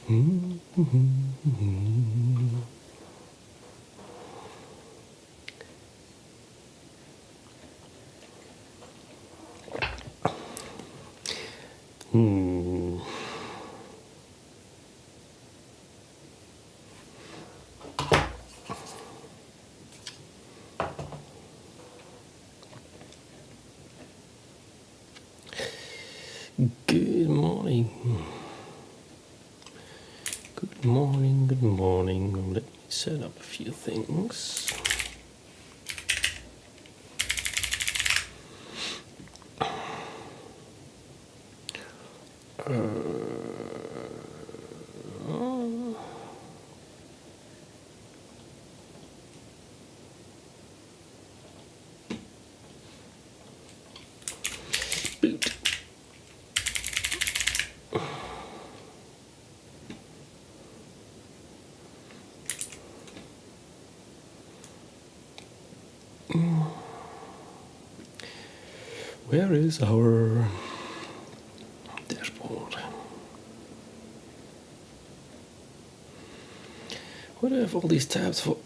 Good morning. Good morning, good morning. Let me set up a few things. Boot. Where is our dashboard? What do I have all these tabs for?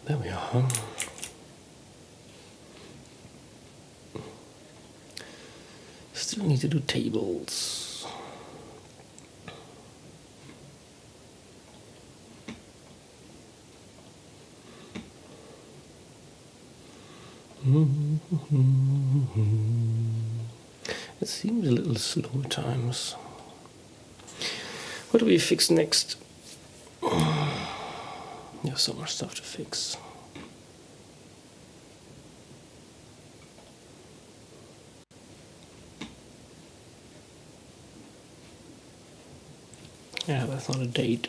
There we are. Still need to do tables. It seems a little slow at times. What do we fix next? There's so much stuff to fix. Yeah, that's not a date.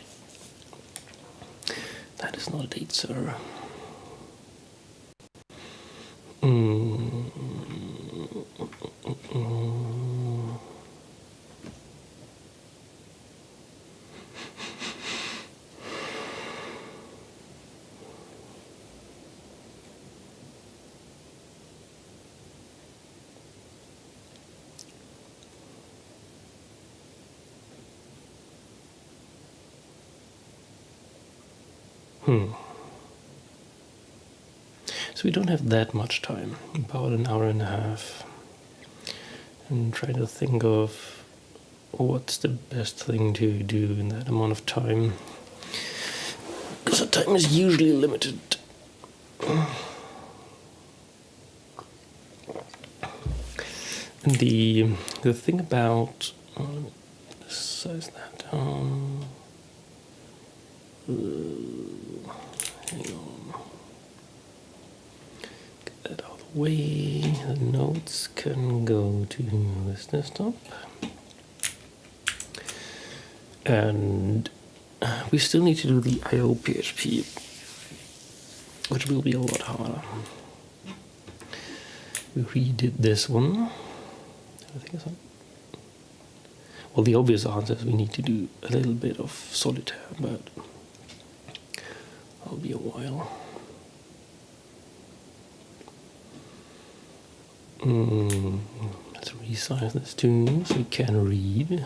That is not a date, sir. So we don't have that much time, about an hour and a half, and try to think of what's the best thing to do in that amount of time, because our time is usually limited. And the thing about, let me size that down. Hang on. Get that out of the way. The notes can go to this desktop. And we still need to do the I/O PHP, which will be a lot harder. We redid this one. I think it's on. Well, the obvious answer is we need to do a little bit of solitaire, but that'll be a while. Let's resize this too so we can read.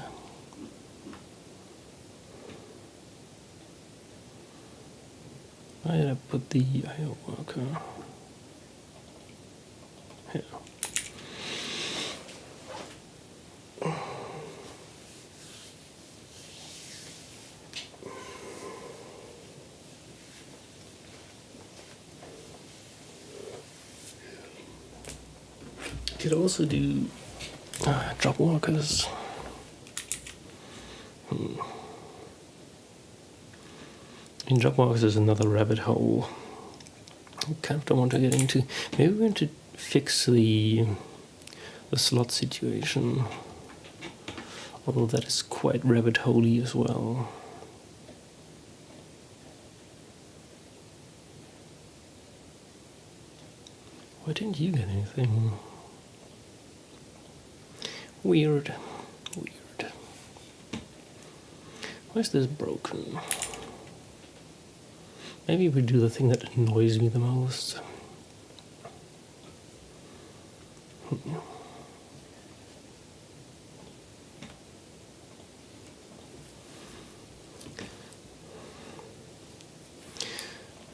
Why did I put the I/O worker? Here. Could also do drop walkers. In drop walkers is another rabbit hole. I kind of don't want to get into. Maybe we're going to fix the slot situation, although that is quite rabbit holey as well. Why didn't you get anything? Weird. Weird. Why is this broken? Maybe we do the thing that annoys me the most.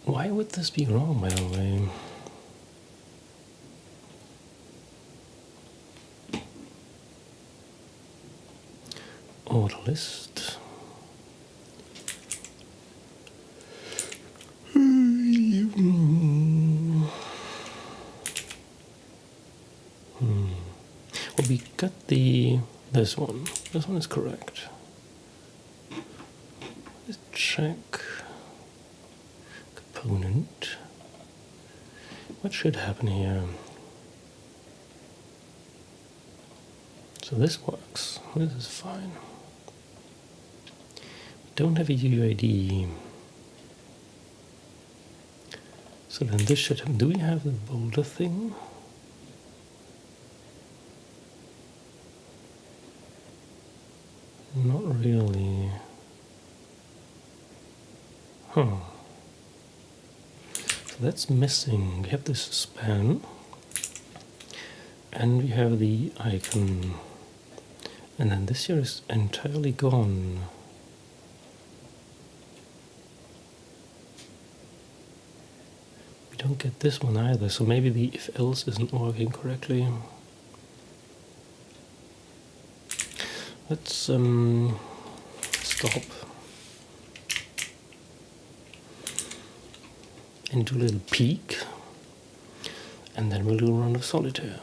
Why would this be wrong, by the way? Order list. Well, we got this one. This one is correct. Let's check component. What should happen here? So this works. This is fine. Don't have a UID. So then this should have. Do we have the boulder thing? Not really. Huh. So that's missing. We have this span. And we have the icon. And then this here is entirely gone. We don't get this one either, so maybe the if else isn't working correctly. Let's stop and do a little peek, and then we'll do a round of solitaire.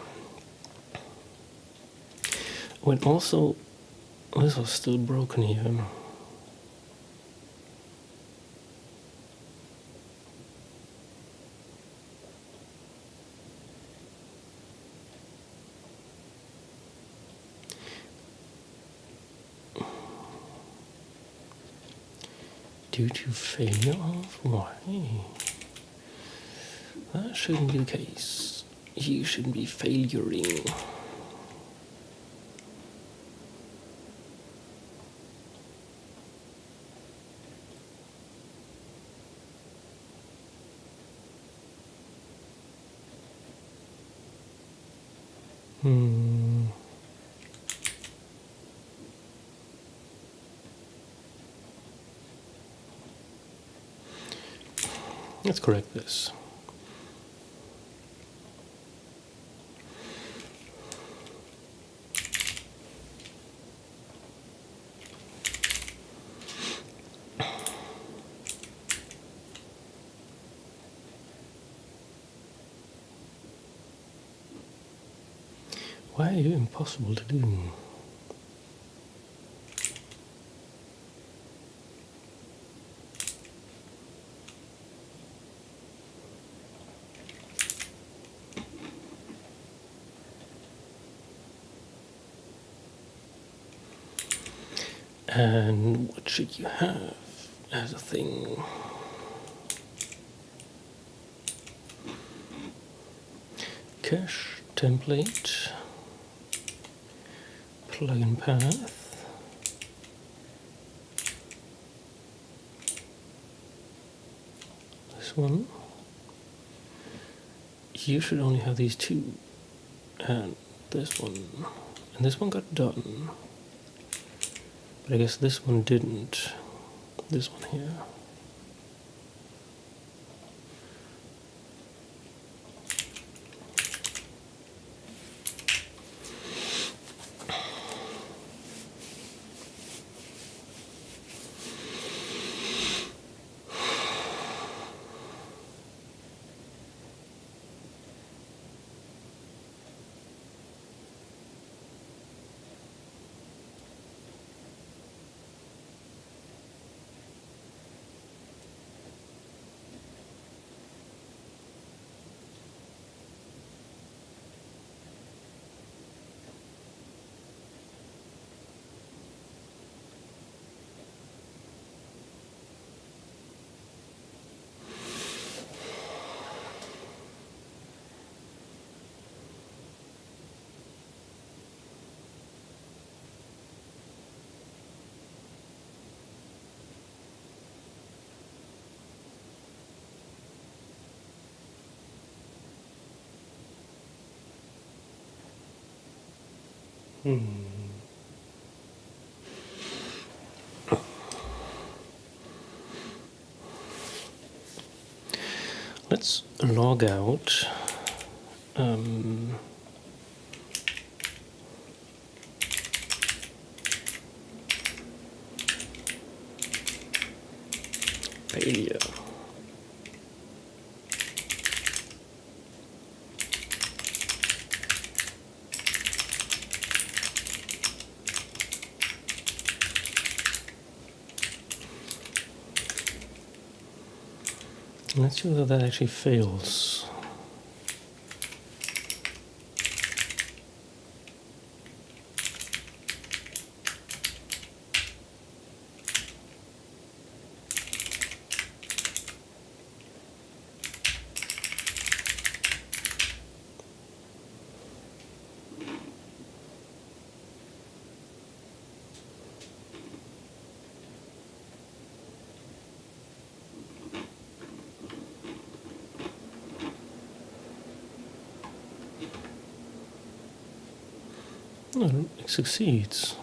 When also, this was still broken here. Due to failure of why? That shouldn't be the case. You shouldn't be failuring. Let's correct this. Why are you impossible to do? And what should you have as a thing? Cache template, plugin path, this one. You should only have these two, and this one, and this one got done. But I guess this one didn't. This one here. Let's log out. Failure. Let's see whether that actually fails. No, it succeeds.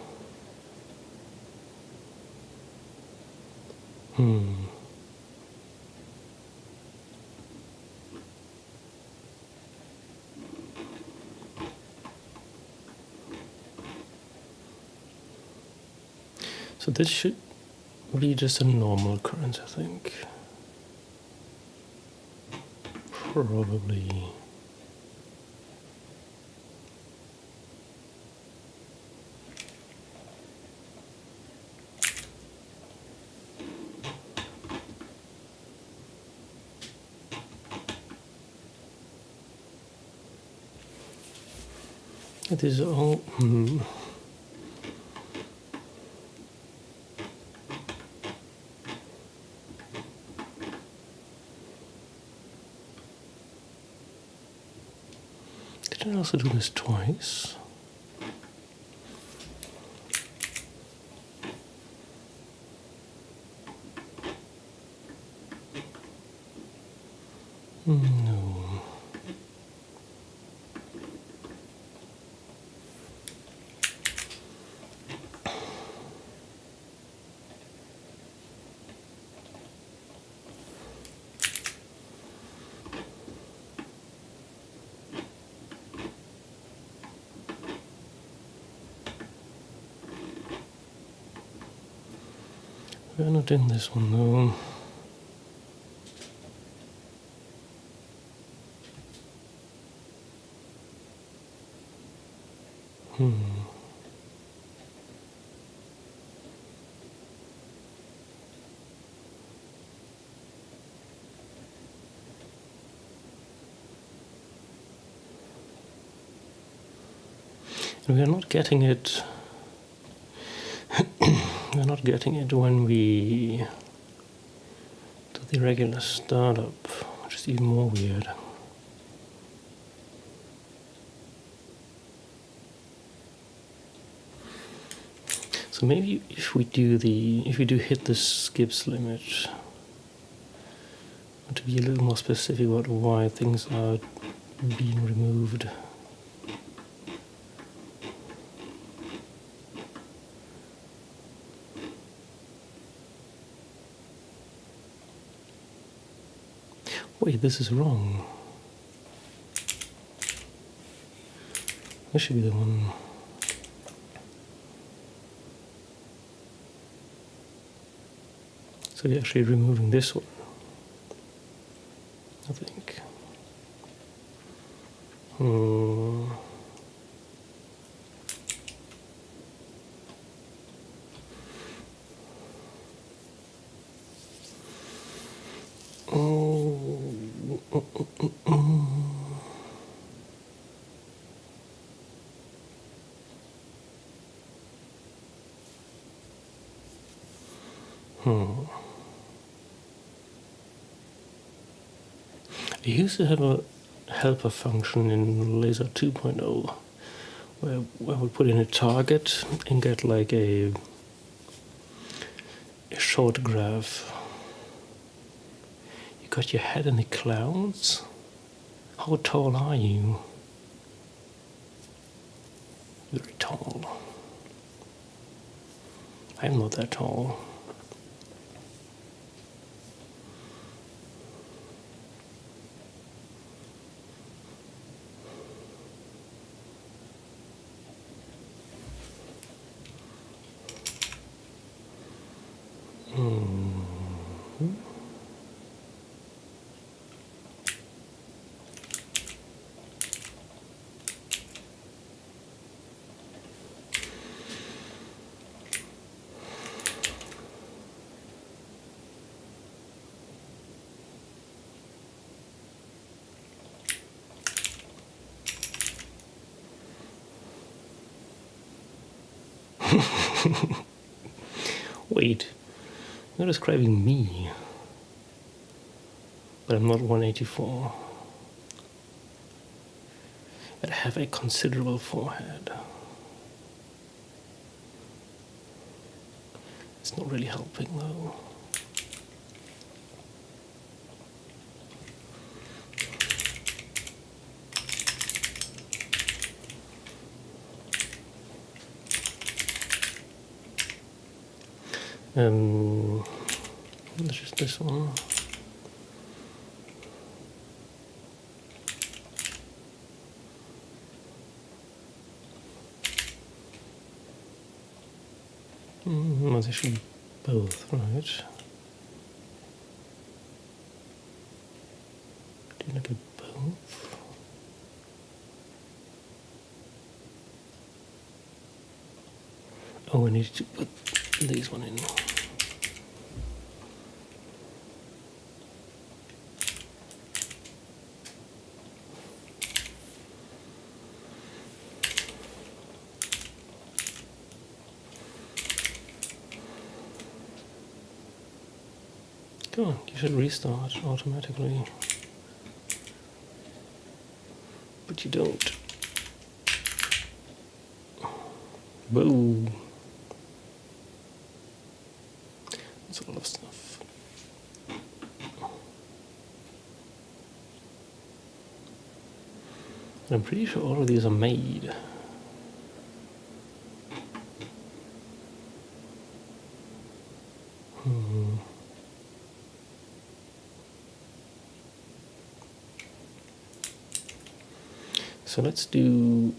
So this should be just a normal occurrence, I think. Probably. It is all. Did I also do this twice? No. We're not in this one though. And we are not getting it. We're not getting it when we do the regular startup, which is even more weird. So maybe if we do hit the skips limit, to be a little more specific about why things are being removed. Wait, this is wrong. This should be the one. So you're actually removing this one, I think. I used to have a helper function in Laser 2.0 where I would put in a target and get like a short graph. You got your head in the clouds? How tall are you? Very tall. I'm not that tall. Wait, you're describing me, but I'm not 184. But I have a considerable forehead. It's not really helping though. It's just this one. Well, they should be both, right? Do you look at both? Oh, I need to put this one in. Come on, you should restart automatically. But you don't. Whoa. That's a lot of stuff. I'm pretty sure all of these are made. So let's do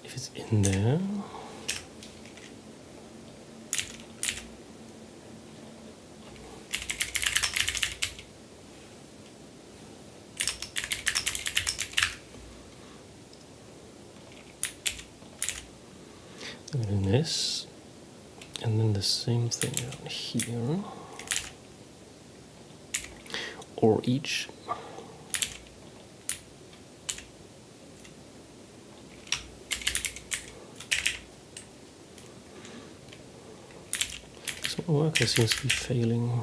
if it's in there. I'm doing this, and then the same thing down here, or each. So my worker seems to be failing.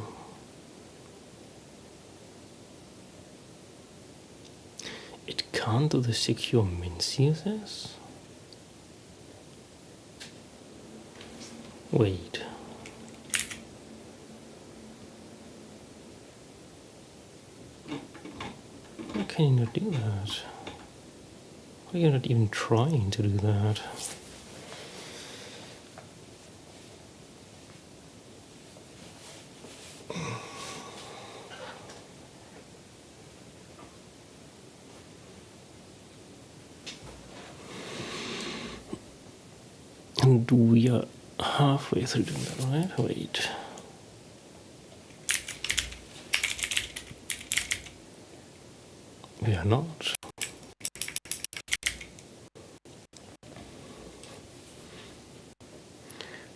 It can't do the secure min CSS? Wait. Why can you not do that? Why are you not even trying to do that? And we are halfway through doing that, right? Wait. We are not.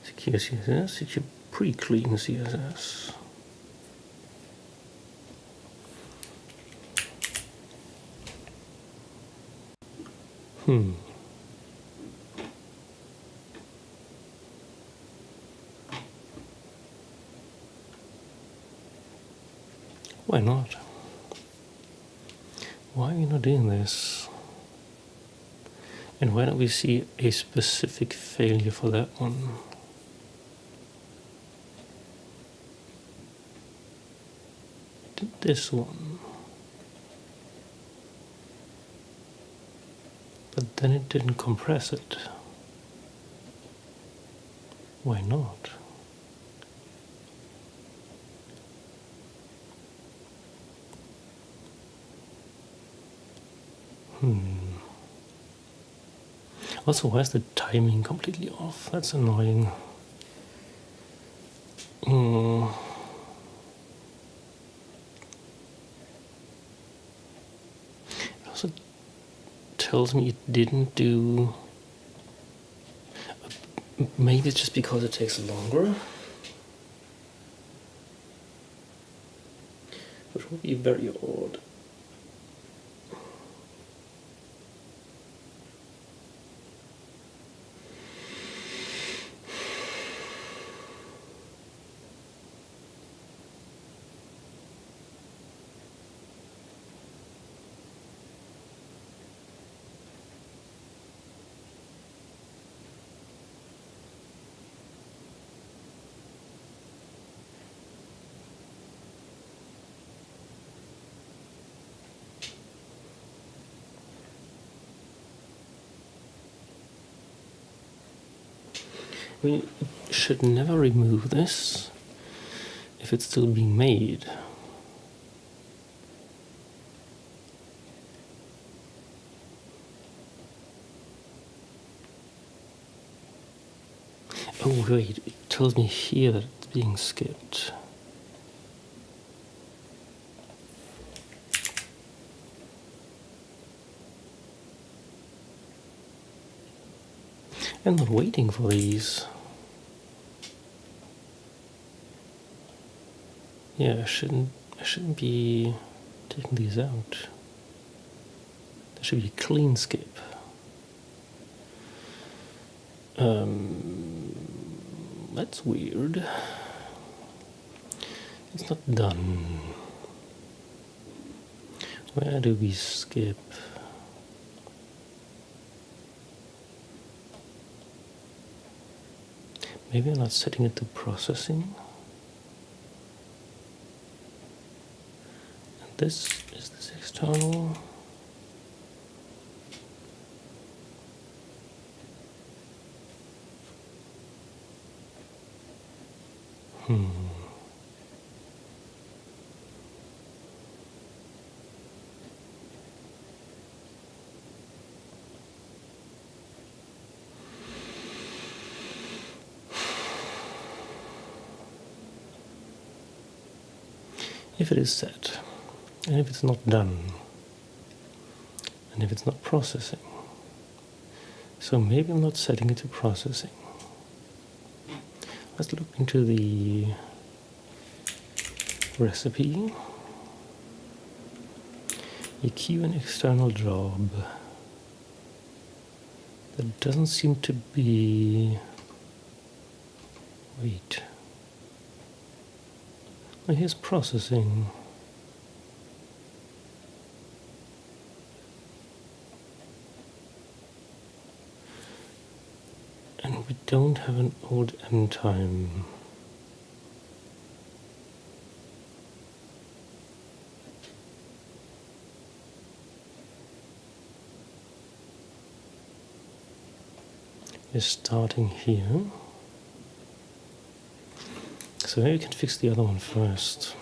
Secure CSS, secure pre-clean CSS. Why not? Why are we not doing this? And why don't we see a specific failure for that one? Did this one. But then it didn't compress it. Why not? Also, why is the timing completely off? That's annoying. It also tells me it didn't do... Maybe it's just because it takes longer. Which would be very odd. We should never remove this if it's still being made. Oh wait, it tells me here that it's being skipped. I'm not waiting for these. Yeah, I shouldn't be taking these out. There should be a clean skip. That's weird. It's not done. Where do we skip? Maybe I'm not setting it to processing. And this is this external. If it is set, and if it's not done, and if it's not processing, so maybe I'm not setting it to processing. Let's look into the recipe. You queue an external job. That doesn't seem to be... Wait. Well, here's processing. And we don't have an old end time. We're starting here. So maybe we can fix the other one first.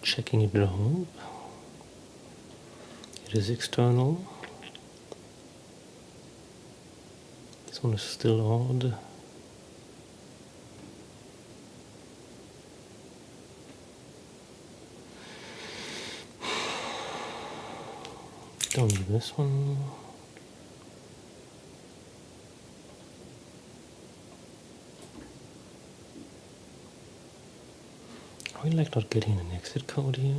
Checking a job. It is external. This one is still odd. Don't need this one. I like not getting an exit code here.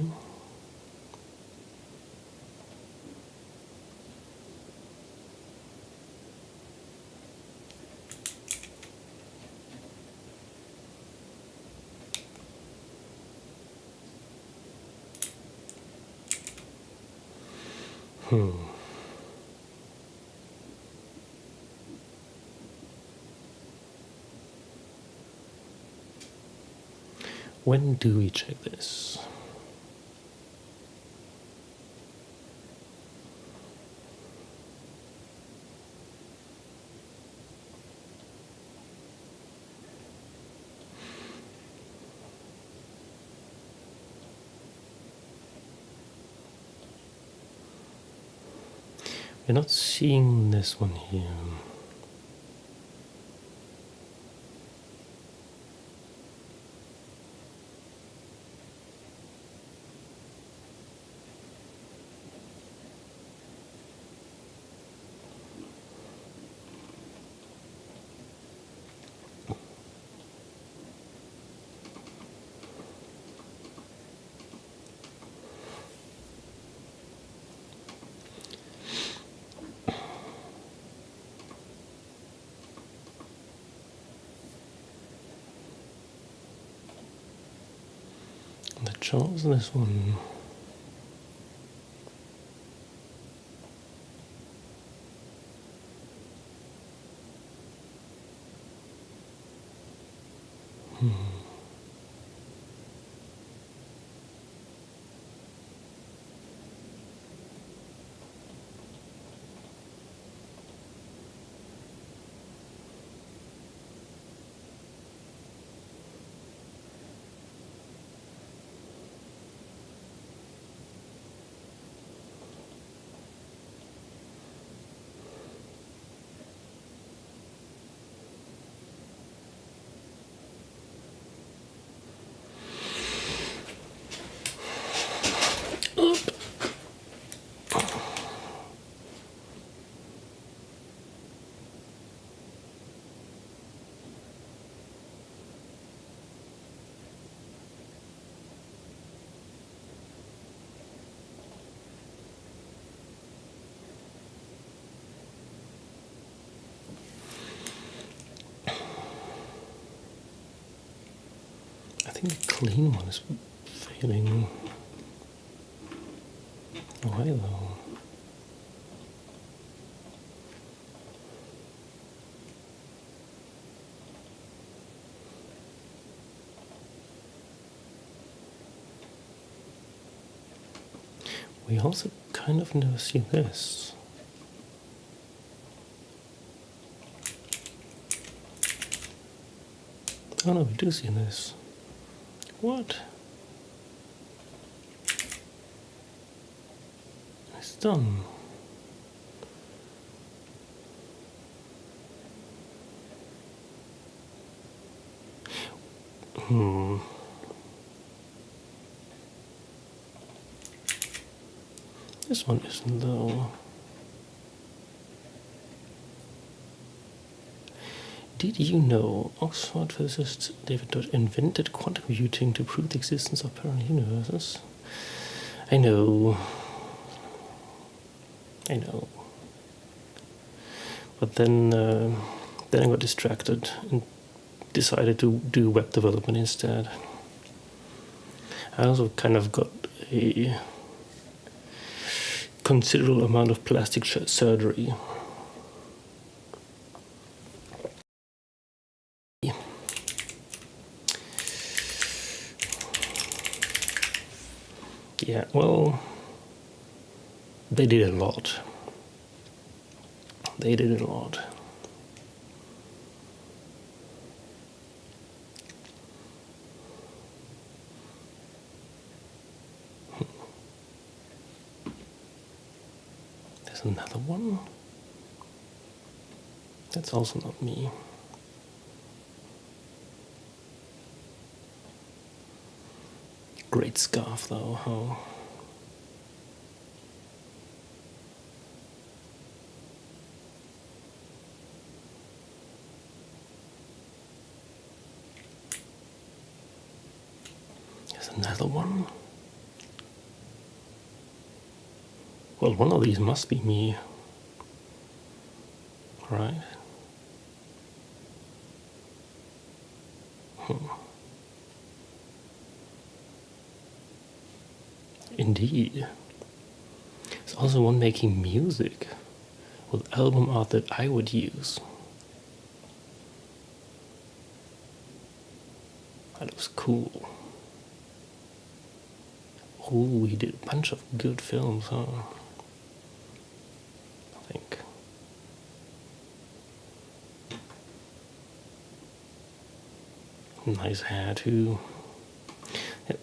When do we check this? We're not seeing this one here. The chose this one. I think the clean one is fading away though. We also kind of never see this. Oh no, we do see this. What? It's done. This one isn't though. Did you know Oxford physicist David Dodge invented quantum computing to prove the existence of parallel universes? I know. But then I got distracted and decided to do web development instead. I also kind of got a considerable amount of plastic surgery. Yeah, well, they did a lot. They did a lot. There's another one. That's also not me. Great scarf though, huh? There's another one. Well, one of these must be me, right? Indeed. There's also one making music with album art that I would use. That was cool. Oh, he did a bunch of good films, huh? I think. Nice hair too.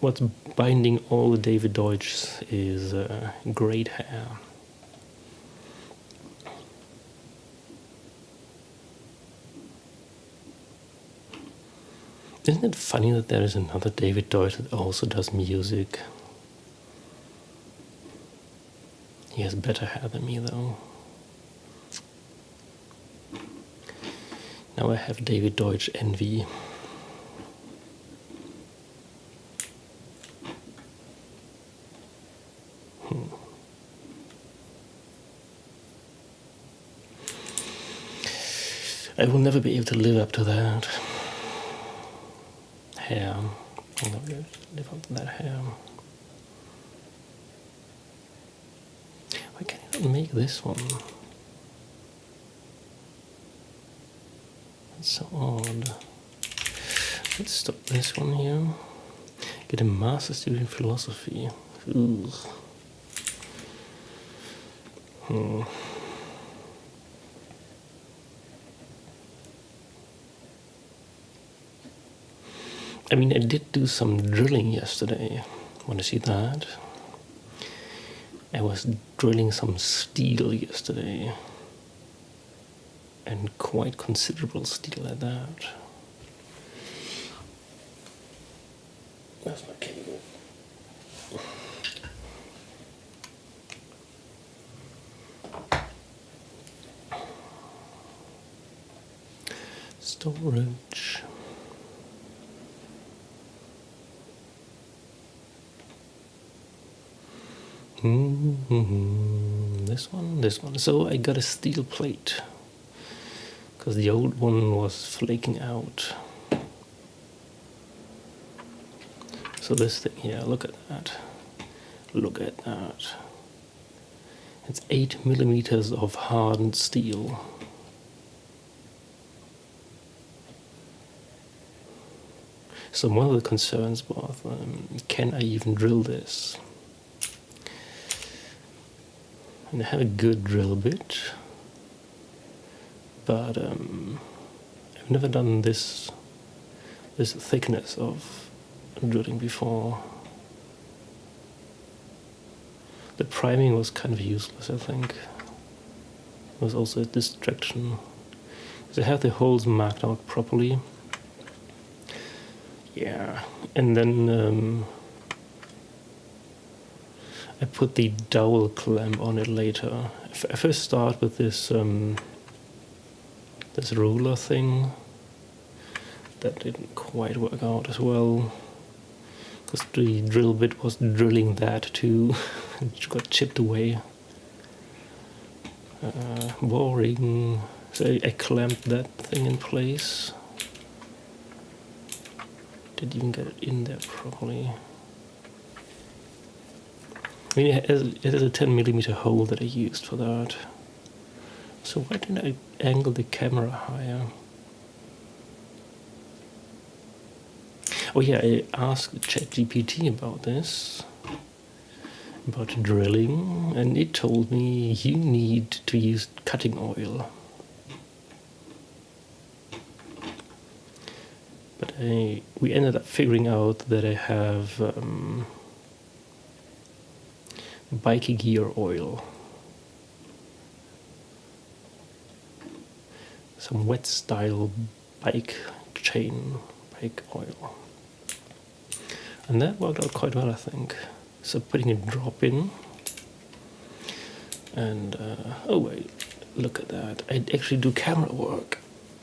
What's binding all the David Deutschs is great hair. Isn't it funny that there is another David Deutsch that also does music? He has better hair than me though. Now I have David Deutsch envy. I will never be able to live up to that hair. I'll never be able to live up to that hair. Why can't you not make this one? That's so odd. Let's stop this one here. Get a master's degree in philosophy. Ooh. I mean, I did do some drilling yesterday. Want to see that? I was drilling some steel yesterday. And quite considerable steel at that. Where's my cable? Storage. This one. So I got a steel plate because the old one was flaking out. So this thing here, look at that. Look at that. It's 8 millimeters of hardened steel. So one of the concerns was, can I even drill this? And I have a good drill bit, but I've never done this thickness of drilling before. The priming was kind of useless, I think. It was also a distraction. Because I have the holes marked out properly. Yeah, and then I put the dowel clamp on it later. I first start with this this ruler thing. That didn't quite work out as well. Because the drill bit was drilling that too. It got chipped away. Boring. So I clamped that thing in place. Didn't even get it in there properly. I mean, it has a 10 millimeter hole that I used for that. So why didn't I angle the camera higher? Oh yeah, I asked ChatGPT about this, about drilling, and it told me you need to use cutting oil. But we ended up figuring out that I have bike gear oil. Some wet style bike oil. And that worked out quite well, I think. So putting a drop in. And, oh wait, look at that. I actually do camera work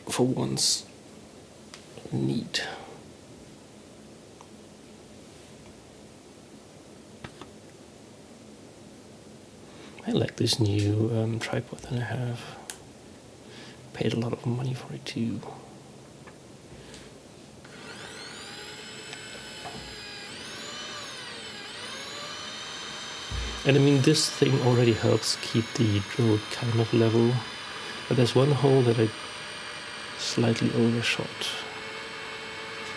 for once. Neat. I like this new tripod that I have. Paid a lot of money for it too. And I mean, this thing already helps keep the drill kind of level, but there's one hole that I slightly overshot.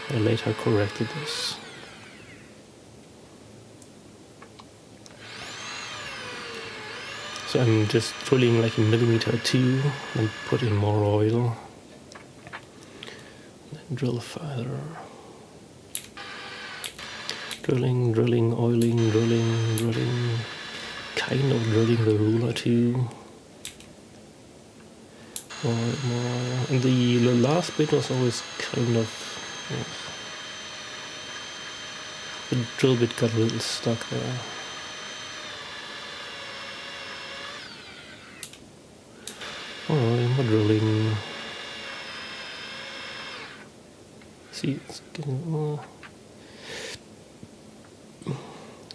I later corrected this. So I'm just drilling like a millimeter or two and put in more oil. Then drill further. Drilling, drilling, oiling, drilling, drilling. Kind of drilling the ruler too. More. And the last bit was always kind of... the drill bit got a little stuck there. Alright, more drilling. See, it's getting more...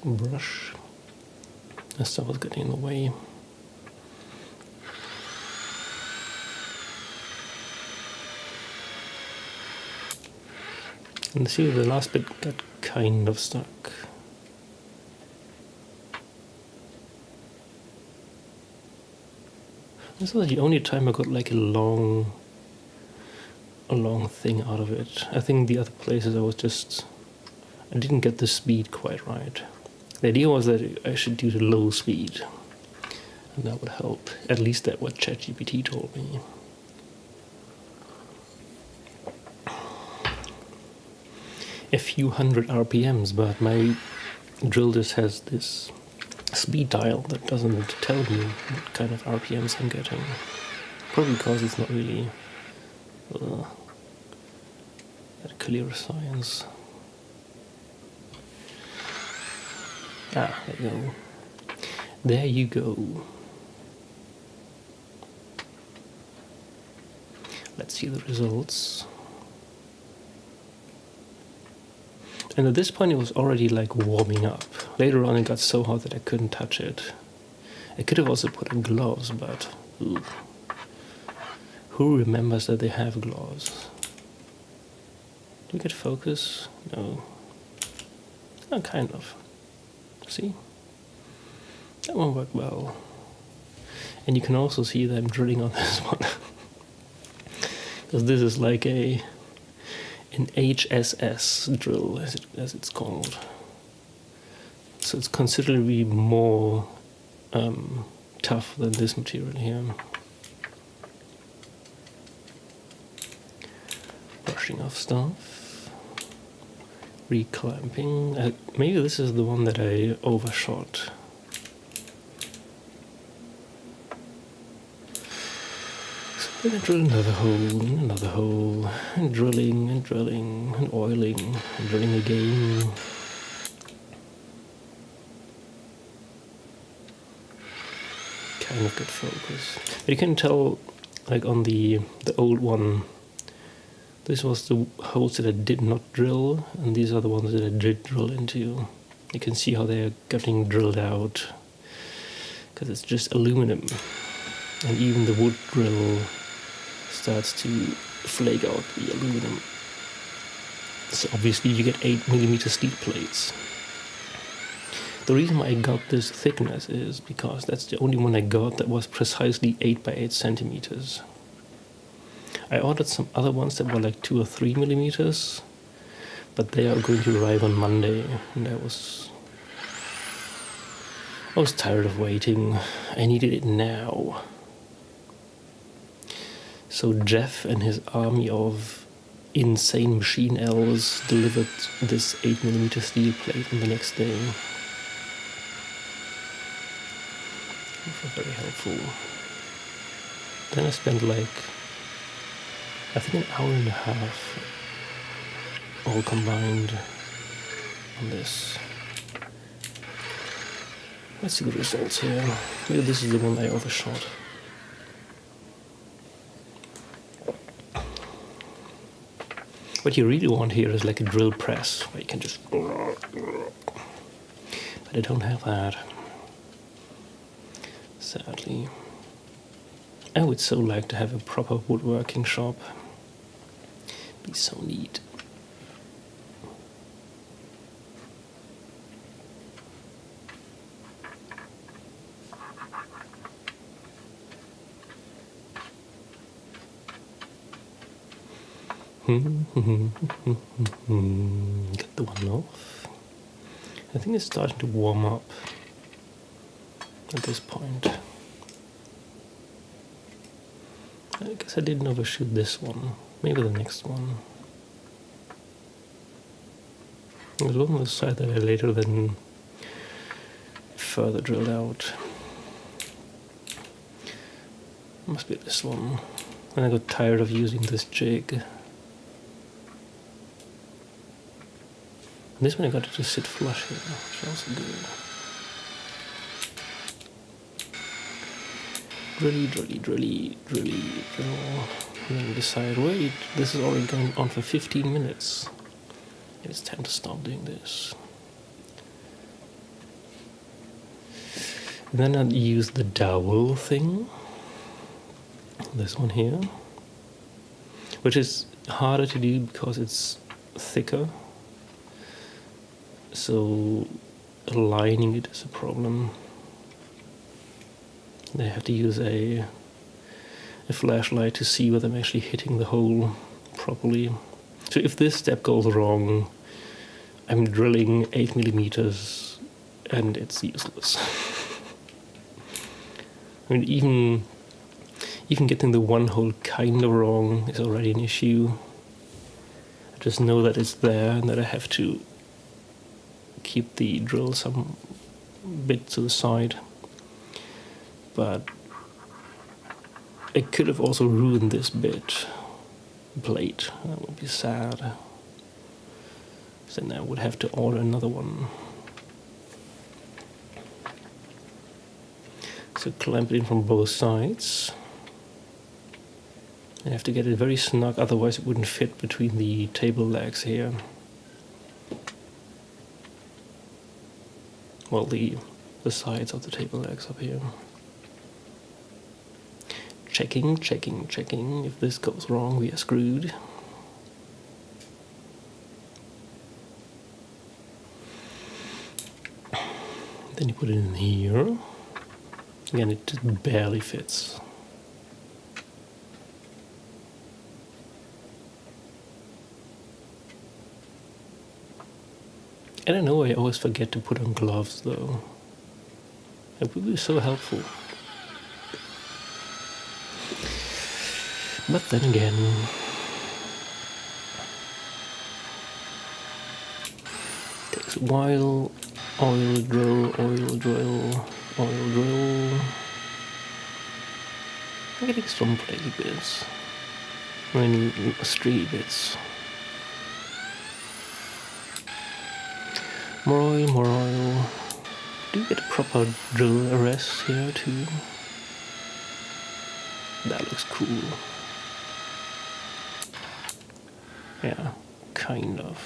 brush. That stuff was getting in the way. And see, the last bit got kind of stuck. This was the only time I got like a long thing out of it. I think the other places I didn't get the speed quite right. The idea was that I should do the low speed, and that would help. At least that's what ChatGPT told me. A few hundred RPMs, but my drill just has this speed dial that doesn't tell me what kind of RPMs I'm getting. Probably because it's not really that clear science. Ah, there you go. There you go. Let's see the results. And at this point it was already like warming up. Later on it got so hot that I couldn't touch it. I could have also put on gloves, but ooh. Who remembers that they have gloves? Do we get focus? No. Oh, kind of. See? That one worked well. And you can also see that I'm drilling on this one. Because this is like an HSS drill, as it's called. So it's considerably more tough than this material here. Brushing off stuff. Reclamping. Maybe this is the one that I overshot. So then I drill another hole, and drilling, and drilling, and oiling, and drilling again. Kind of good focus. But you can tell, like on the old one, this was the holes that I did not drill, and these are the ones that I did drill into. You can see how they are getting drilled out, because it's just aluminum, and even the wood drill starts to flake out the aluminum. So obviously you get 8mm steel plates. The reason why I got this thickness is because that's the only one I got that was precisely 8 by 8 centimeters. I ordered some other ones that were like 2 or 3mm, but they are going to arrive on Monday, and I was tired of waiting. I needed it now. So Jeff and his army of insane machine elves delivered this 8mm steel plate on the next day. Which was very helpful. Then I spent I think an hour and a half all combined on this. Let's see the results here. Maybe this is the one I overshot. What you really want here is like a drill press, where you can just... But I don't have that. Sadly. I would so like to have a proper woodworking shop. Be so neat. Get the one off. I think it's starting to warm up at this point. I guess I didn't overshoot this one. Maybe the next one. There's one on the side that I later then further drilled out. Must be this one. And I got tired of using this jig. And this one I got it to sit flush here, which is also good. Drilly, drill. And then decide, wait, this is already going on for 15 minutes. It's time to stop doing this. And then I'd use the dowel thing. This one here. Which is harder to do because it's thicker. So aligning it is a problem. They have to use a flashlight to see whether I'm actually hitting the hole properly. So if this step goes wrong, I'm drilling 8 millimeters and it's useless. I mean, even getting the one hole kind of wrong is already an issue. I just know that it's there and that I have to keep the drill some bit to the side. But it could have also ruined this plate. That would be sad. So then I would have to order another one. So clamp it in from both sides. I have to get it very snug, otherwise it wouldn't fit between the table legs here. Well, the sides of the table legs up here. Checking. If this goes wrong, we are screwed. Then you put it in here. Again, it just barely fits. I don't know, I always forget to put on gloves though. It would be so helpful. But then again, takes a while. Oil drill. I'm getting some platy bits. I mean, street bits. More oil. Do you get a proper drill arrest here too? That looks cool. Yeah, kind of.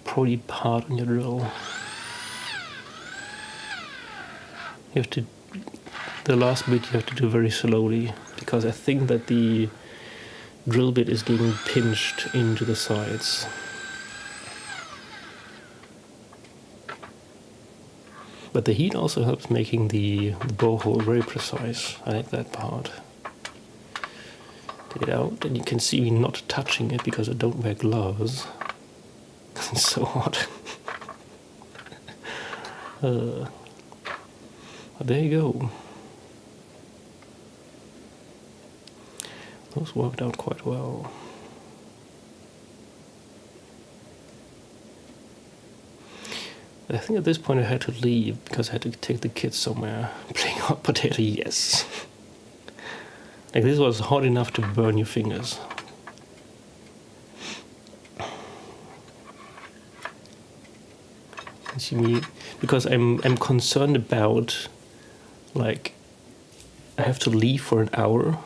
Probably part on your drill. You have to, the last bit you have to do very slowly, because I think that the drill bit is getting pinched into the sides. But the heat also helps making the bow hole very precise. I like that part. Take it out, and you can see me not touching it because I don't wear gloves. It's so hot. But there you go. Those worked out quite well. I think at this point I had to leave because I had to take the kids somewhere. Playing hot potato, yes. Like this was hot enough to burn your fingers. You see me, because I'm concerned about, like, I have to leave for an hour,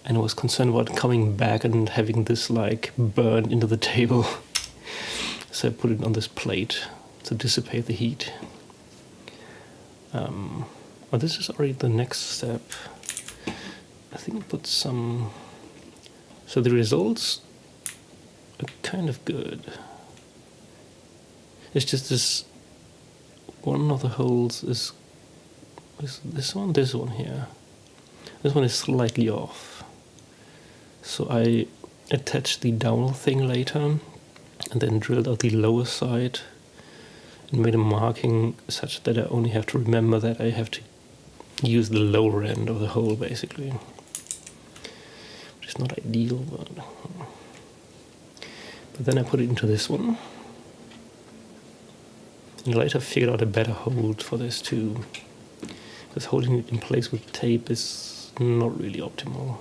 and I was concerned about coming back and having this like burned into the table. So I put it on this plate to dissipate the heat. Well, this is already the next step. I think I put some. So the results are kind of good. It's just this one of the holes is this one here. This one is slightly off. So I attached the dowel thing later and then drilled out the lower side and made a marking such that I only have to remember that I have to use the lower end of the hole basically. Which is not ideal, but then I put it into this one. And later figured out a better hold for this too. Because holding it in place with tape is not really optimal.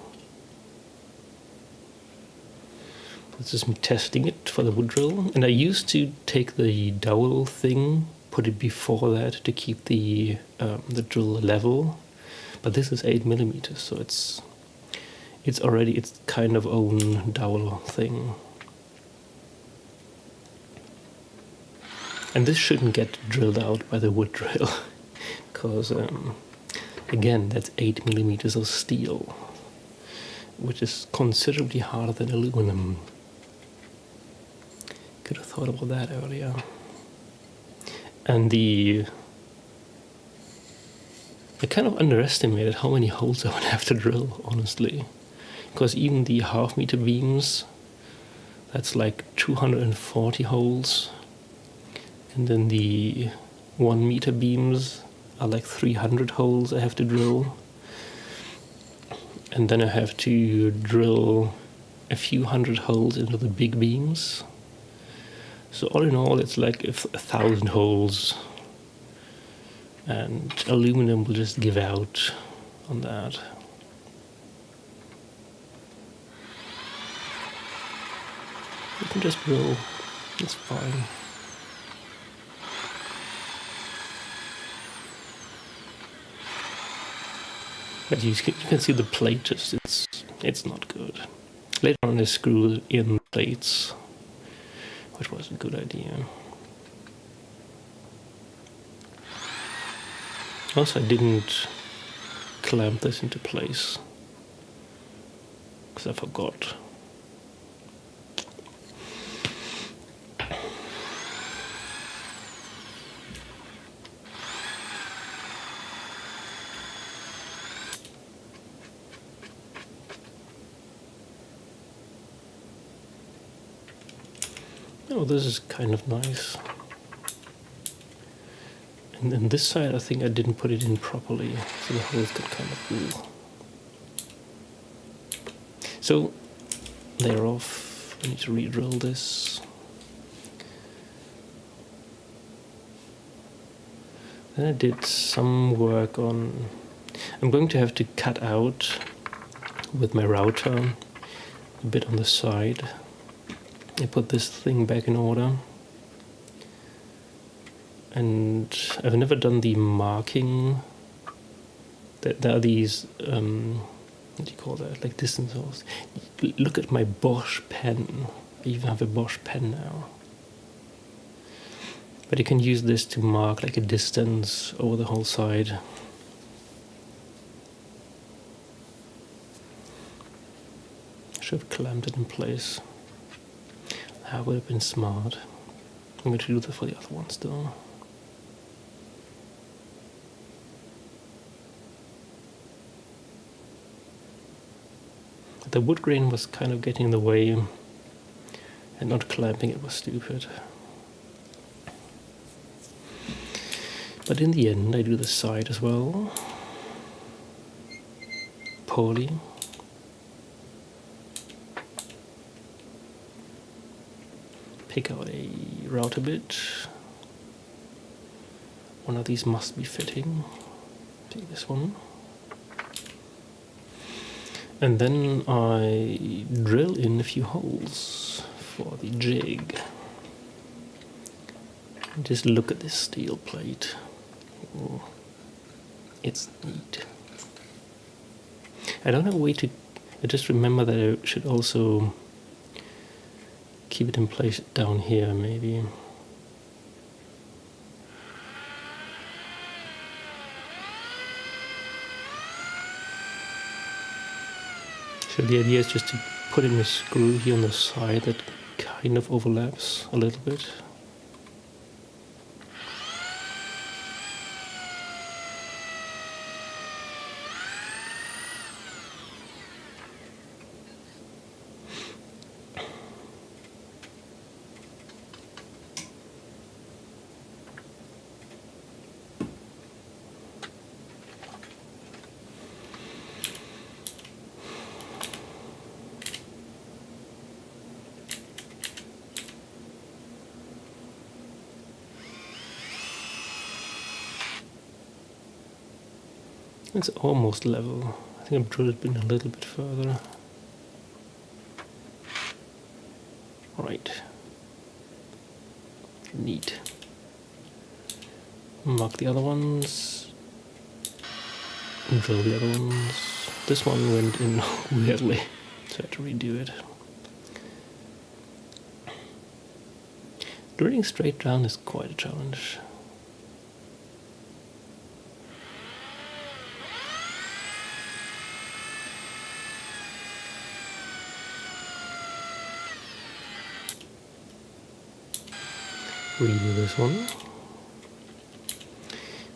This is me testing it for the wood drill. And I used to take the dowel thing, put it before that to keep the drill level. But this is 8mm, so it's already its kind of own dowel thing. And this shouldn't get drilled out by the wood drill, because again, that's 8mm of steel, which is considerably harder than aluminum. Could have thought about that earlier. And I kind of underestimated how many holes I would have to drill, honestly. Because even the half-meter beams, that's like 240 holes. And then the 1-meter beams are like 300 holes I have to drill. And then I have to drill a few hundred holes into the big beams. So all in all, it's like 1,000 holes. And aluminum will just give out on that. You can just drill, it's fine. But you can see the plate just, it's not good. Later on I screwed in plates, which was a good idea. Also I didn't clamp this into place, because I forgot. Oh, this is kind of nice. And then this side, I think I didn't put it in properly, so the holes got kind of cool. So, they're off. I need to re-drill this. Then I did some work on... I'm going to have to cut out with my router a bit on the side. I put this thing back in order, and I've never done the marking. There are these, what do you call that, like distance holes. Look at my Bosch pen. I even have a Bosch pen now. But you can use this to mark like a distance over the whole side. I should have clamped it in place. That would have been smart. I'm going to do that for the other ones though. The wood grain was kind of getting in the way, and not clamping it was stupid. But in the end I do the side as well. Poorly. Pick out a router bit. One of these must be fitting. Take this one. And then I drill in a few holes for the jig. Just look at this steel plate. Oh, it's neat. I don't have a way to... I just remember that I should also keep it in place down here, maybe. So the idea is just to put in a screw here on the side that kind of overlaps a little bit. It's almost level. I think I've drilled it in a little bit further. Right. Neat. Mark the other ones. Drill the other ones. This one went in weirdly, so I had to redo it. Drilling straight down is quite a challenge. Redo this one.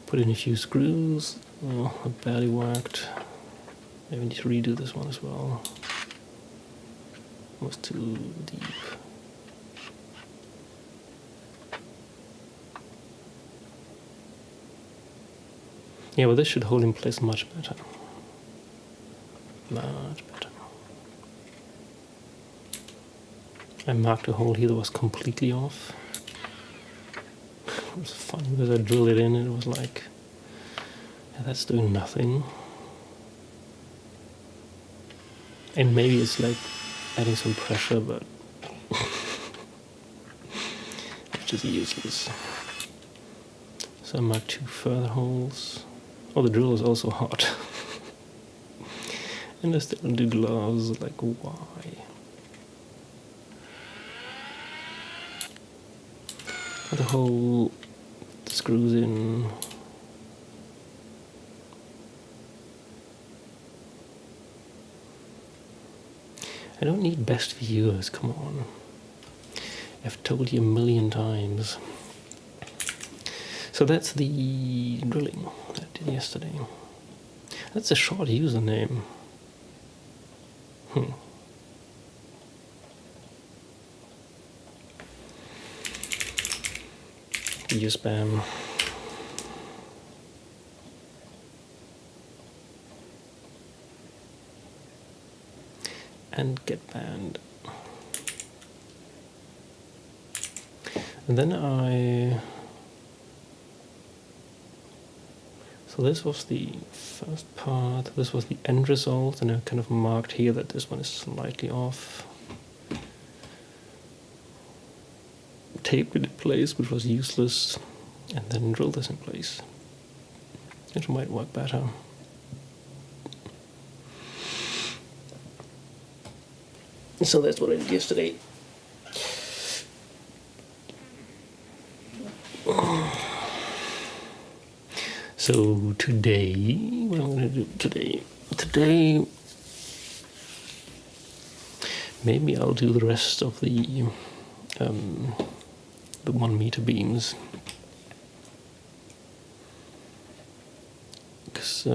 Put in a few screws. Oh, it barely worked. Maybe need to redo this one as well. It was too deep. Yeah, well, this should hold in place much better. Much better. I marked a hole here that was completely off. It was funny because I drilled it in and it was like, yeah, that's doing nothing. And maybe it's like adding some pressure, but it's just useless. So I marked 2 further holes. Oh, the drill is also hot. And I still don't do gloves, like why? Put the hole, the screws in. I don't need best viewers, come on. I've told you a million times. So that's the drilling that I did yesterday. That's a short username. You spam. And get banned. And then so this was the first part, this was the end result, and I kind of marked here that this one is slightly off. Taped it in place, which was useless, and then drilled this in place. It might work better. So that's what I did yesterday. So today, what I'm going to do today, maybe I'll do the rest of the 1 meter beams. Because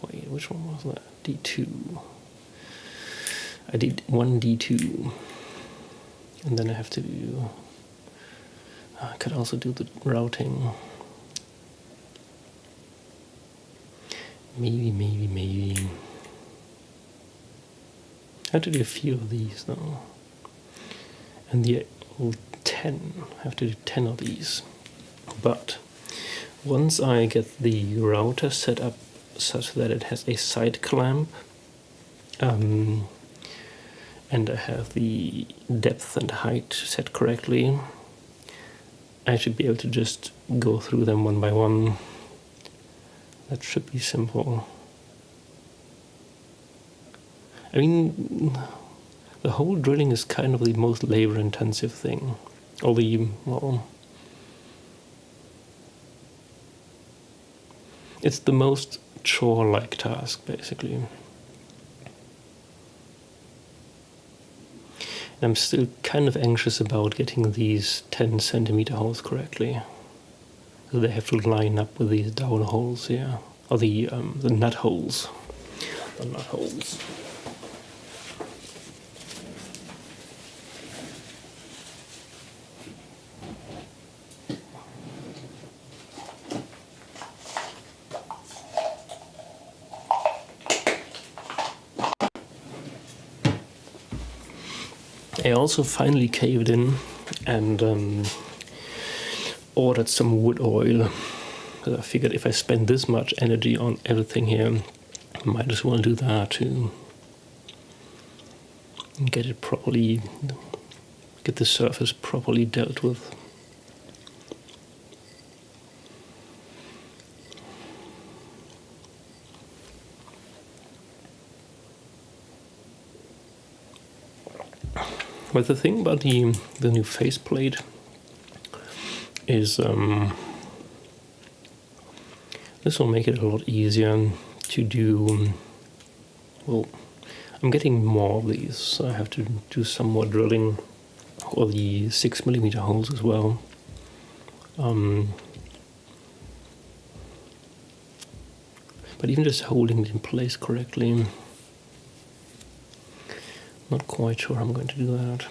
wait, which one was that? D2. I did 1 D2, and then I have to do. I could also do the routing. Maybe. I have to do a few of these though. And the 10, I have to do 10 of these. But once I get the router set up such that it has a side clamp, and I have the depth and height set correctly, I should be able to just go through them one by one. That should be simple. I mean, the whole drilling is kind of the most labor-intensive thing. Or it's the most chore-like task, basically. And I'm still kind of anxious about getting these 10 centimeter holes correctly. So they have to line up with these down holes here, or the nut holes. The nut holes. I also finally caved in and ordered some wood oil. I figured if I spend this much energy on everything here, I might as well do that too. And get it properly, get the surface properly dealt with. But the thing about the new faceplate is this will make it a lot easier to do. Well, I'm getting more of these, so I have to do some more drilling for the 6mm holes as well. But even just holding it in place correctly, not quite sure I'm going to do that.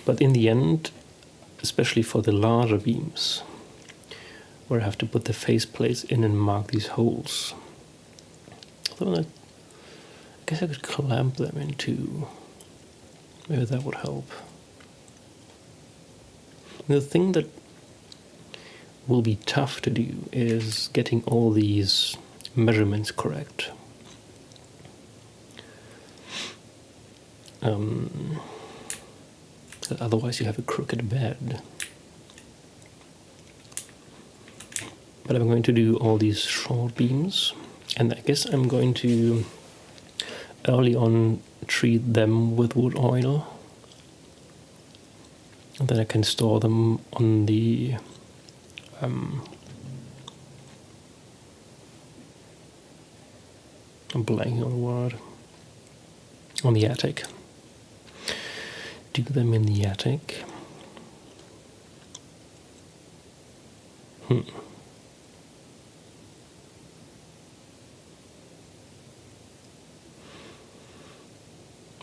But in the end, especially for the larger beams, where I have to put the face plates in and mark these holes, I guess I could clamp them in too. Maybe that would help. The thing that will be tough to do is getting all these measurements correct. Otherwise you have a crooked bed. But I'm going to do all these short beams, and I guess I'm going to early on treat them with wood oil, and then I can store them on the I'm blanking on the word, on the attic. Do them in the attic.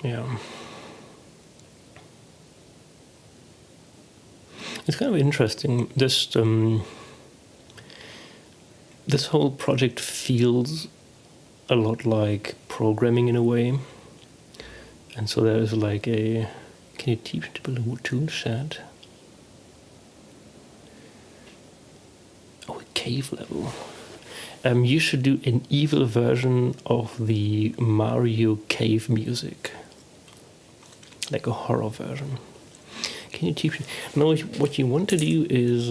Yeah. It's kind of interesting. This whole project feels a lot like programming in a way. And so there is like a... Can you teach to build a tool shed? Oh, a cave level. You should do an evil version of the Mario cave music. Like a horror version. Can you teach? No, what you want to do is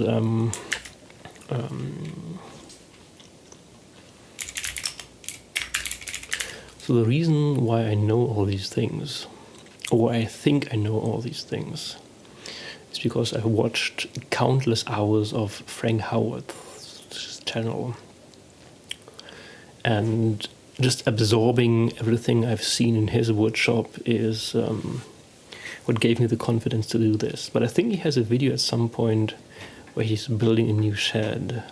so the reason why I know all these things, or I think I know all these things, is because I've watched countless hours of Frank Howard's channel, and just absorbing everything I've seen in his woodshop is what gave me the confidence to do this. But I think he has a video at some point where he's building a new shed.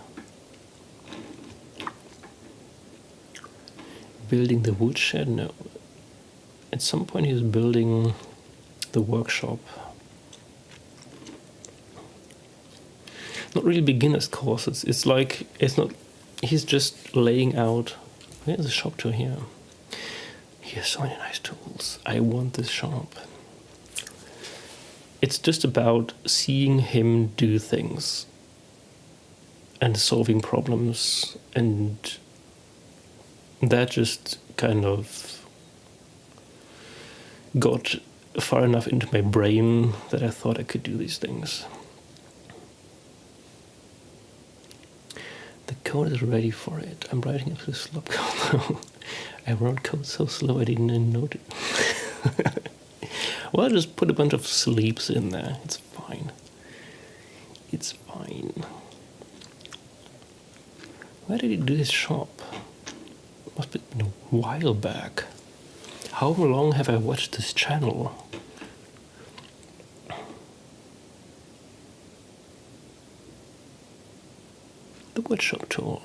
Building the wood shed? No. At some point he's building the workshop. Not really beginner's course. It's like, it's not, he's just laying out. There's a shop tour here. He has so many nice tools. I want this shop. It's just about seeing him do things and solving problems, and that just kind of got far enough into my brain that I thought I could do these things. The code is ready for it. I'm writing up the slop code. I wrote code so slow I didn't even notice. Well, I'll just put a bunch of sleeps in there. It's fine. It's fine. Where did he do his shop? Must have been a while back. How long have I watched this channel? The woodshop tour.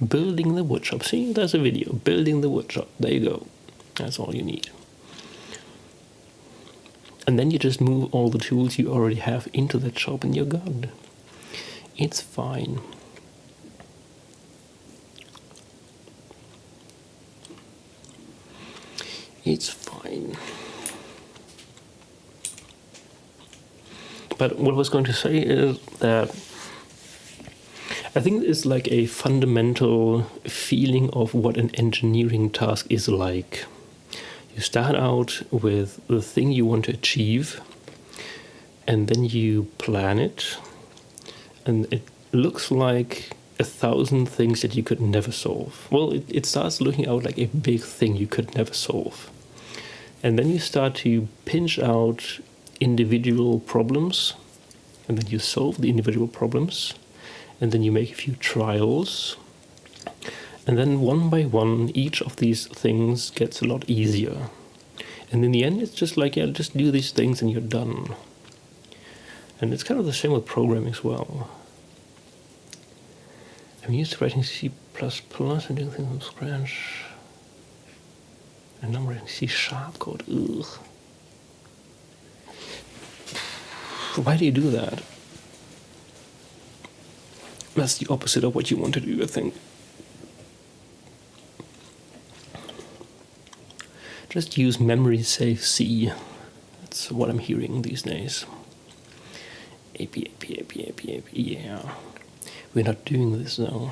Building the woodshop. See, there's a video. Building the woodshop. There you go. That's all you need. And then you just move all the tools you already have into that shop and you're good. It's fine. It's fine. But what I was going to say is that I think it's like a fundamental feeling of what an engineering task is like. You start out with the thing you want to achieve, and then you plan it, and it looks like 1,000 things that you could never solve. Well, it starts looking out like a big thing you could never solve. And then you start to pinch out individual problems, and then you solve the individual problems, and then you make a few trials, and then one by one each of these things gets a lot easier. And in the end it's just like, yeah, just do these things and you're done. And it's kind of the same with programming as well. I'm used to writing C++ and doing things from scratch, and I'm writing C# code. Ugh. Why do you do that? That's the opposite of what you want to do, I think. Just use memory save C. That's what I'm hearing these days. Apiapiapiapiapi, yeah. We're not doing this though.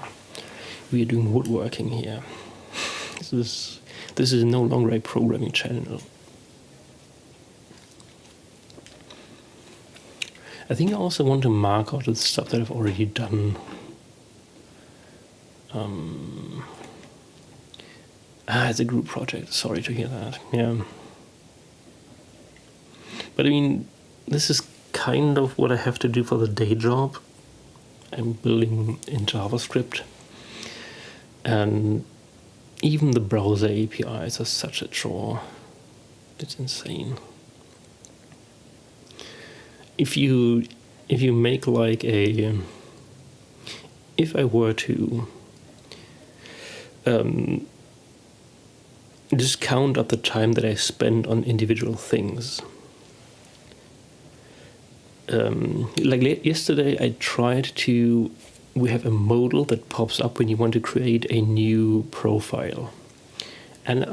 We are doing woodworking here. This is no longer a programming channel. I think I also want to mark out the stuff that I've already done. It's a group project. Sorry to hear that. Yeah. But I mean, this is kind of what I have to do for the day job. I'm building in JavaScript. And even the browser APIs are such a chore. It's insane. If you make like a... If I were to just count up the time that I spend on individual things. Like yesterday I tried to... We have a modal that pops up when you want to create a new profile. And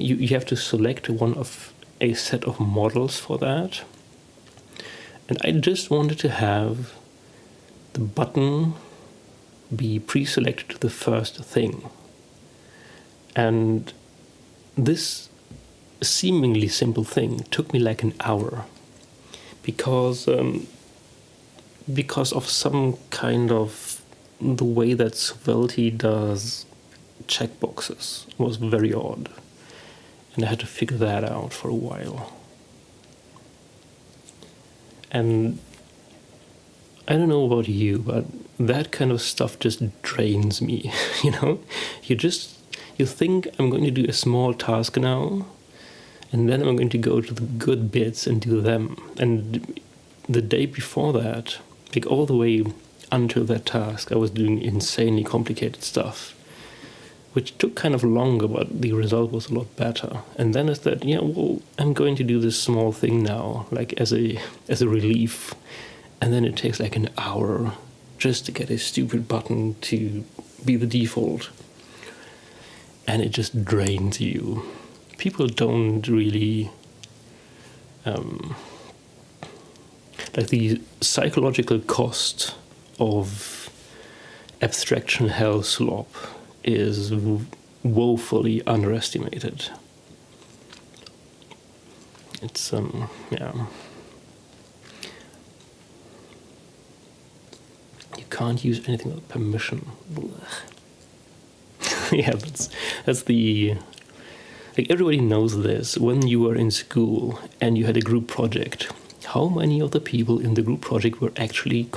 you have to select one of a set of models for that. And I just wanted to have the button be pre-selected to the first thing. And this seemingly simple thing took me like an hour because of some kind of the way that Svelte does checkboxes was very odd, and I had to figure that out for a while. And I don't know about you, but that kind of stuff just drains me. You know, you think I'm going to do a small task now, and then I'm going to go to the good bits and do them. And the day before that, like all the way until that task, I was doing insanely complicated stuff, which took kind of longer, but the result was a lot better. And then it's that, yeah, well, I'm going to do this small thing now, like as a relief. And then it takes like an hour just to get a stupid button to be the default. And it just drains you. People don't really... like the psychological cost of abstraction hell slop is woefully underestimated. It's, yeah. You can't use anything without permission. Yeah, that's the... Like, everybody knows this. When you were in school and you had a group project, how many of the people in the group project were actually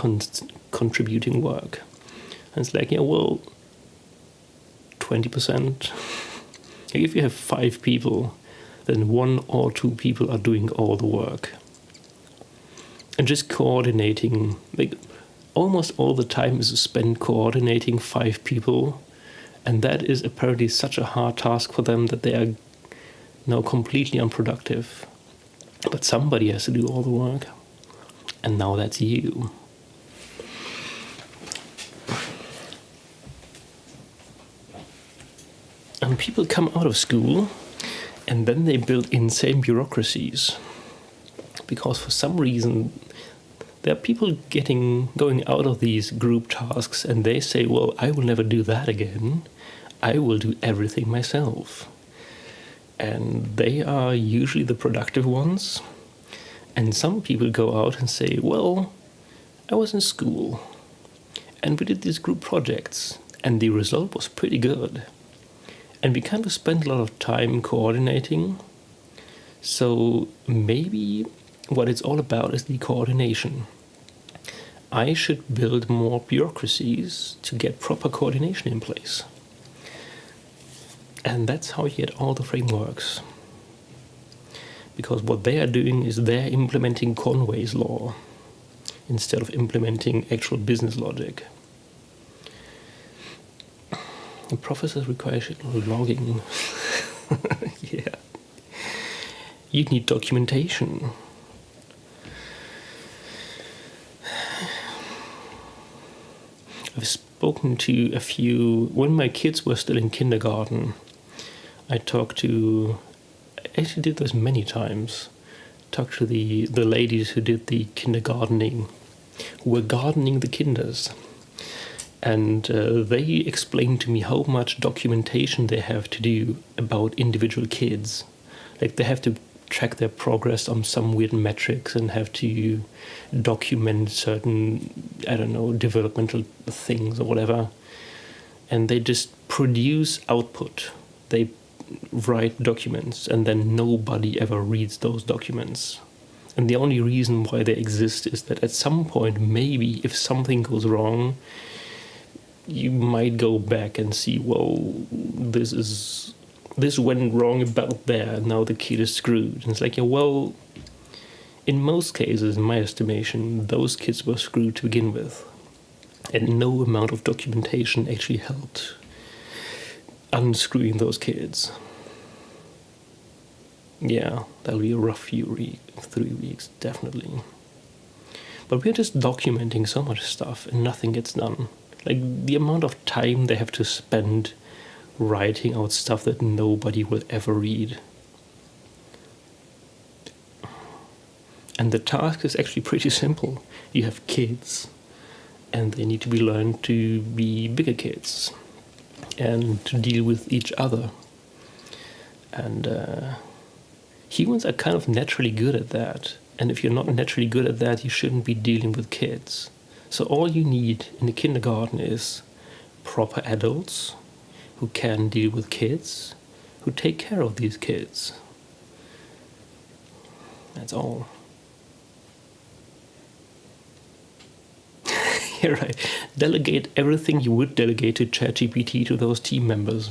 contributing work? And it's like, yeah, well, 20%. Like, if you have 5 people, then 1 or 2 people are doing all the work. And just coordinating, like, almost all the time is spent coordinating 5 people. And that is apparently such a hard task for them that they are now completely unproductive. But somebody has to do all the work. And now that's you. And people come out of school and then they build insane bureaucracies. Because for some reason there are people going out of these group tasks and they say, well, I will never do that again. I will do everything myself. And they are usually the productive ones. And some people go out and say, well, I was in school and we did these group projects and the result was pretty good. And we kind of spent a lot of time coordinating. So maybe what it's all about is the coordination. I should build more bureaucracies to get proper coordination in place. And that's how you get all the frameworks. Because what they are doing is they're implementing Conway's law instead of implementing actual business logic. The processes require logging. Yeah. You need documentation. I've spoken to a few, when my kids were still in kindergarten, I actually did this many times, talked to the ladies who did the kindergartening, who were gardening the kinders. And they explained to me how much documentation they have to do about individual kids. Like they have to track their progress on some weird metrics and have to document certain, I don't know, developmental things or whatever. And they just produce output. They write documents and then nobody ever reads those documents. And the only reason why they exist is that at some point, maybe if something goes wrong, you might go back and see, well, this went wrong about there, and now the kid is screwed. And it's like, yeah, well, in most cases, in my estimation, those kids were screwed to begin with. And no amount of documentation actually helped unscrewing those kids. Yeah, that'll be a rough 3 weeks, definitely. But we're just documenting so much stuff and nothing gets done. Like, the amount of time they have to spend writing out stuff that nobody will ever read. And the task is actually pretty simple. You have kids, and they need to be learned to be bigger kids, and to deal with each other. And humans are kind of naturally good at that. And if you're not naturally good at that, you shouldn't be dealing with kids. So all you need in the kindergarten is proper adults who can deal with kids, who take care of these kids. That's all. You're right. Delegate everything you would delegate to ChatGPT to those team members.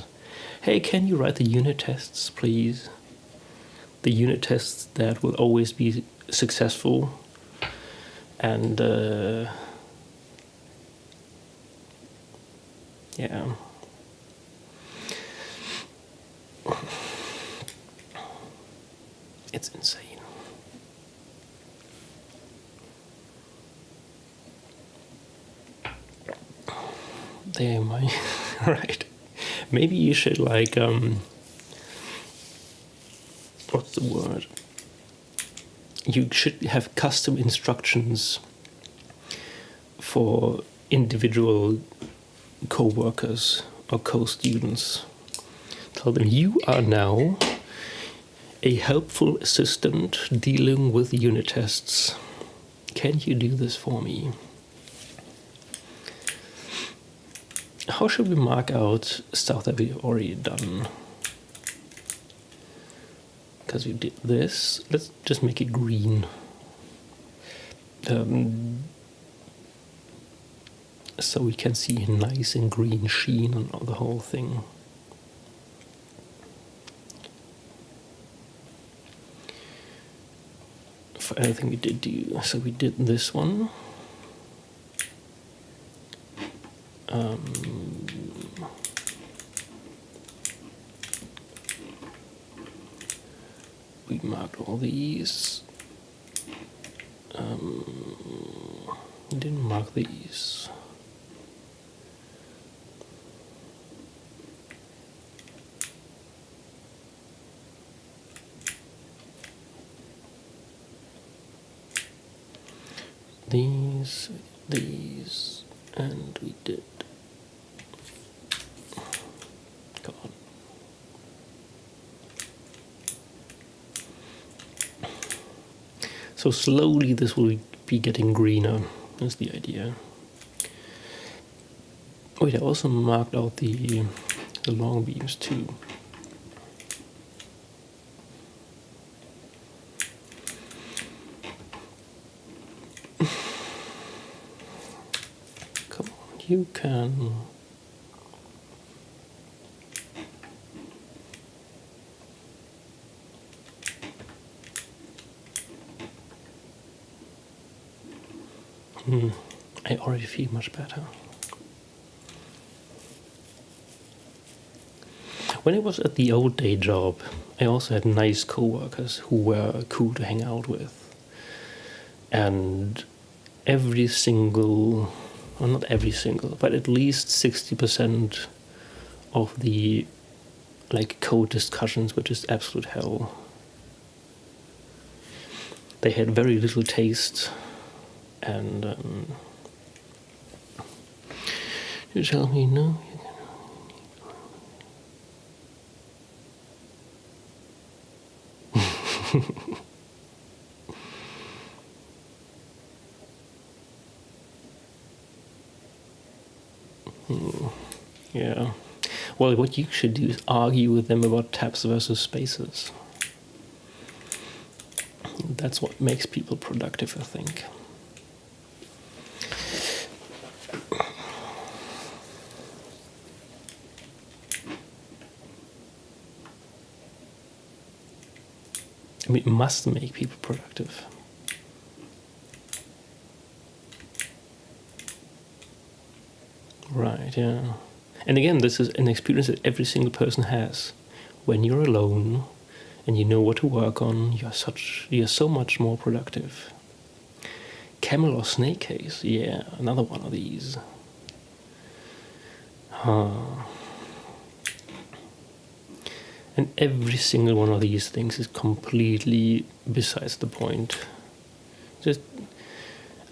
Hey, can you write the unit tests, please? The unit tests that will always be successful. And yeah. It's insane. There am I. Right. Maybe you should like what's the word? You should have custom instructions for individual co-workers or co-students. Tell them you are now a helpful assistant dealing with unit tests. Can you do this for me? How should we mark out stuff that we've already done? Because we did this. Let's just make it green. So we can see a nice and green sheen on the whole thing. For anything we did do. So we did this one. We marked all these. We didn't mark these. these, and we did. Come on. So slowly this will be getting greener, is the idea. Wait, I also marked out the long beams too. Come on, you can. I already feel much better. When I was at the old day job, I also had nice co-workers who were cool to hang out with. And every single, well, not every single, but at least 60% of the code discussions were just absolute hell. They had very little taste, and you tell me no. Yeah. Well, what you should do is argue with them about tabs versus spaces. That's what makes people productive, I think. I mean, it must make people productive. Right, yeah. And again, this is an experience that every single person has. When you're alone and you know what to work on, you're so much more productive. Camel or snake case, yeah, another one of these. And every single one of these things is completely besides the point.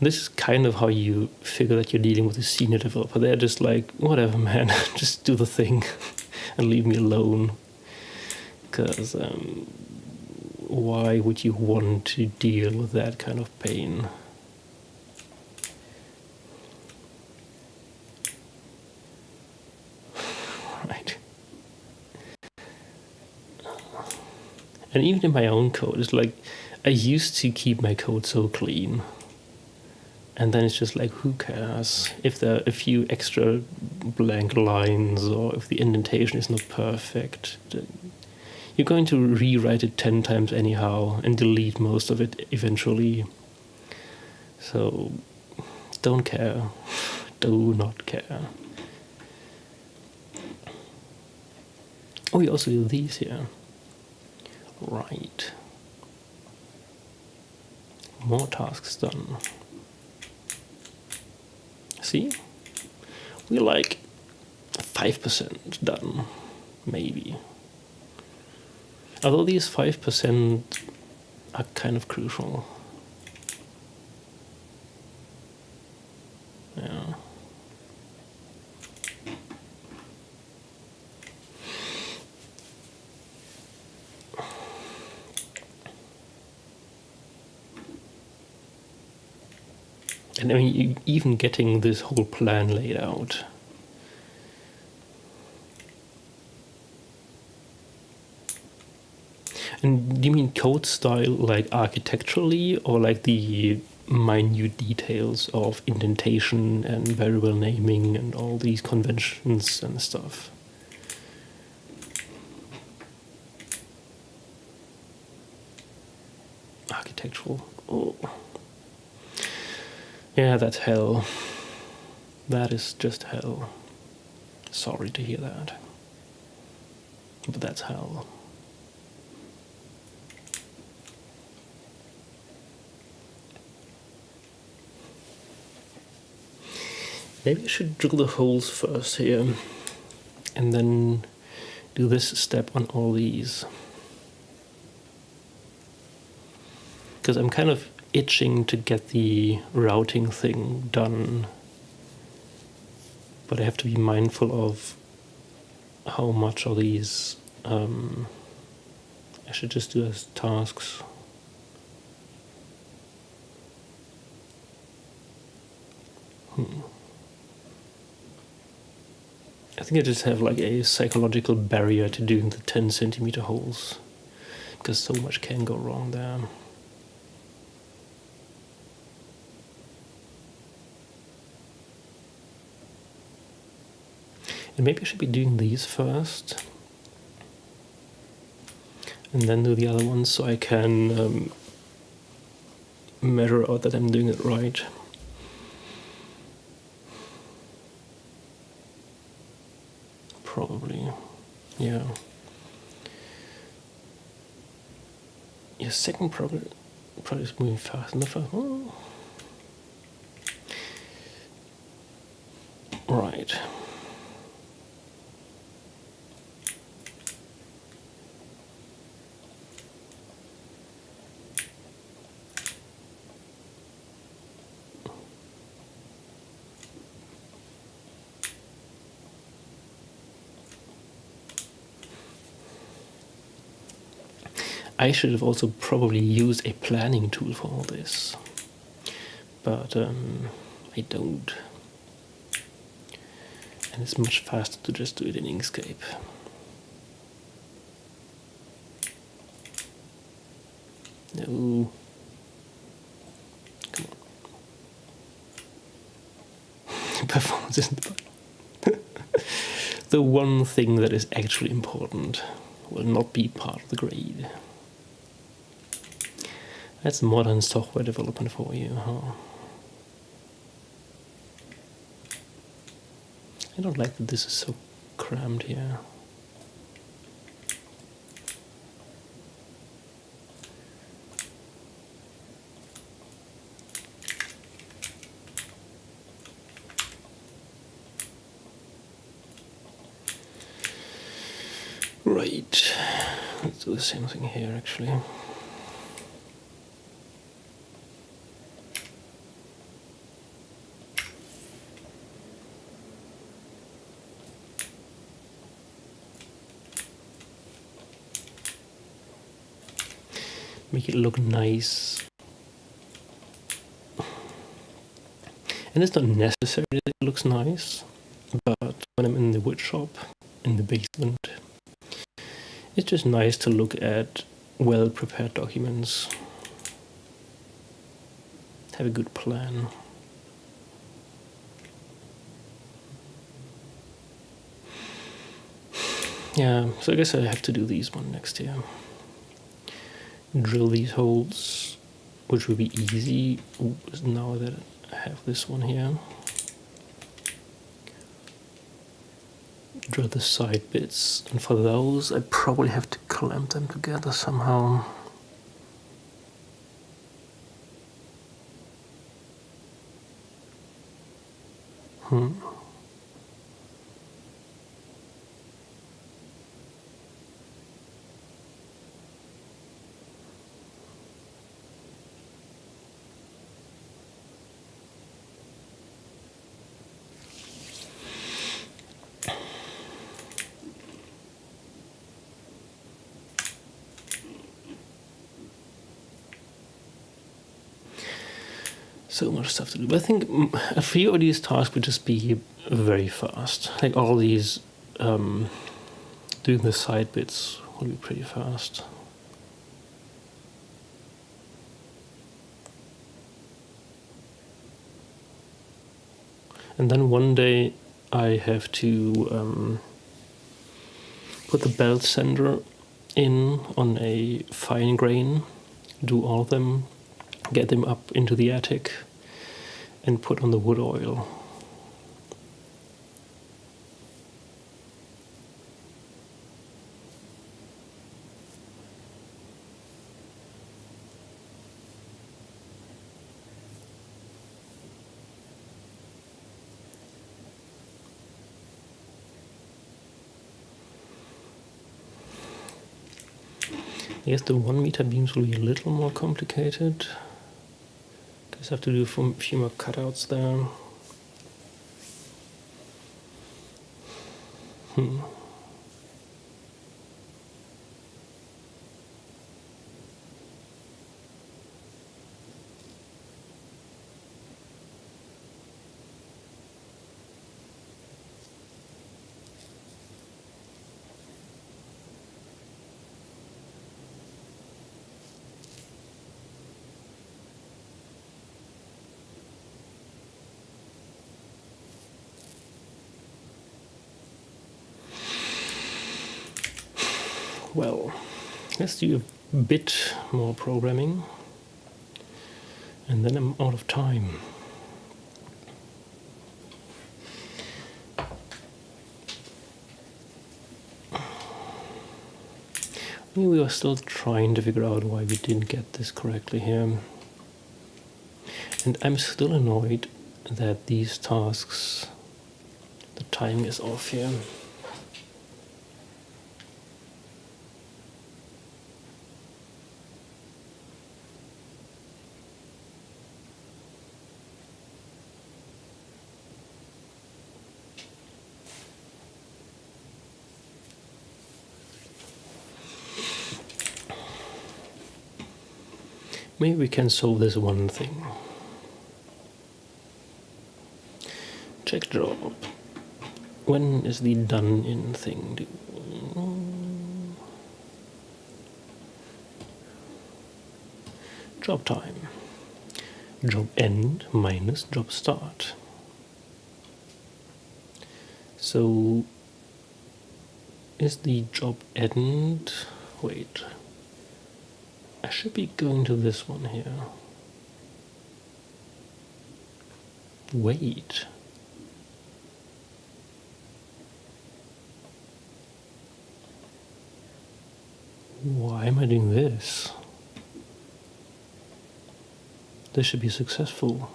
This is kind of how you figure that you're dealing with a senior developer. They're just like, whatever, man, just do the thing and leave me alone. Because why would you want to deal with that kind of pain? Right. And even in my own code, it's like, I used to keep my code so clean. And then it's just like, who cares if there are a few extra blank lines or if the indentation is not perfect. You're going to rewrite it 10 times anyhow and delete most of it eventually. So don't care. Do not care. Oh, we also do these here. Right. More tasks done. See? We're like 5% done, maybe. Although these 5% are kind of crucial. Yeah. And I mean, even getting this whole plan laid out. And do you mean code style like architecturally, or like the minute details of indentation and variable naming and all these conventions and stuff? Architectural. Oh. Yeah, that's hell. That is just hell. Sorry to hear that. But that's hell. Maybe I should drill the holes first here, and then do this step on all these. Because I'm kind of itching to get the routing thing done, but I have to be mindful of how much of these I should just do as tasks. I think I just have like a psychological barrier to doing the 10 centimeter holes, because so much can go wrong there. And maybe I should be doing these first, and then do the other ones, so I can measure out that I'm doing it right. Probably, yeah. Your second probably is moving fast enough. Oh. Right. I should have also probably used a planning tool for all this, but I don't. And it's much faster to just do it in Inkscape. No. Come on. Performance isn't the one thing that is actually important will not be part of the grade. That's modern software development for you, huh? I don't like that this is so crammed here. Right, let's do the same thing here actually. Make it look nice. And it's not necessary that it looks nice, but when I'm in the wood shop, in the basement, it's just nice to look at well-prepared documents. Have a good plan. Yeah, so I guess I have to do these one next year. Drill these holes, which will be easy now that I have this one here. Drill the side bits, and for those I probably have to clamp them together somehow. So much stuff to do, but I think a few of these tasks would just be very fast. Like all these, doing the side bits will be pretty fast. And then one day I have to put the belt sander in on a fine grain, do all of them, get them up into the attic, and put on the wood oil. I guess the 1 meter beams will be a little more complicated. have to do a few more cutouts there. Well, let's do a bit more programming, and then I'm out of time. We are still trying to figure out why we didn't get this correctly here. And I'm still annoyed that these tasks, the timing is off here. Maybe we can solve this one thing. Check job. When is the done in thing due? Job time. Job end minus job start. So is the job end? Wait. I should be going to this one here. Wait. Why am I doing this? This should be successful.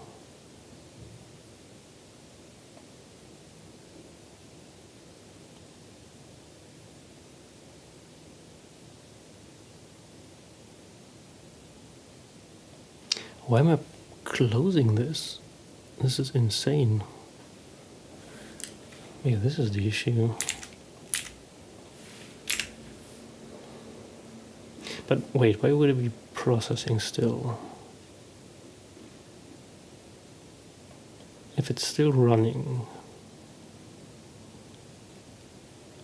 Why am I closing this? This is insane. Maybe this is the issue. But wait, why would it be processing still? If it's still running.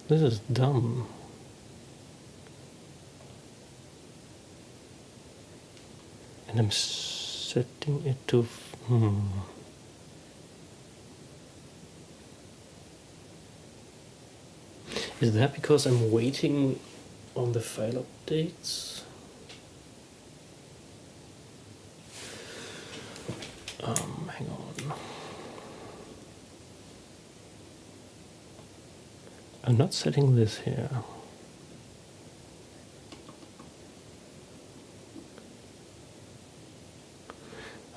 This is dumb. And I'm setting it to... Is that because I'm waiting on the file updates? Hang on. I'm not setting this here.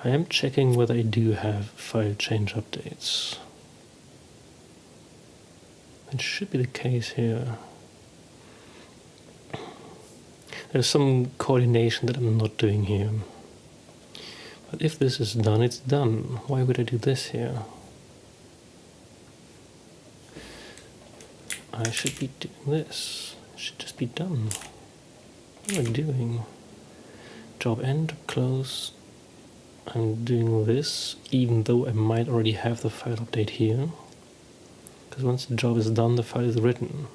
I am checking whether I do have file change updates. It should be the case here. There's some coordination that I'm not doing here. But if this is done, it's done. Why would I do this here? I should be doing this. It should just be done. What am I doing? Job end, close. I'm doing this, even though I might already have the file update here. Because once the job is done, the file is written.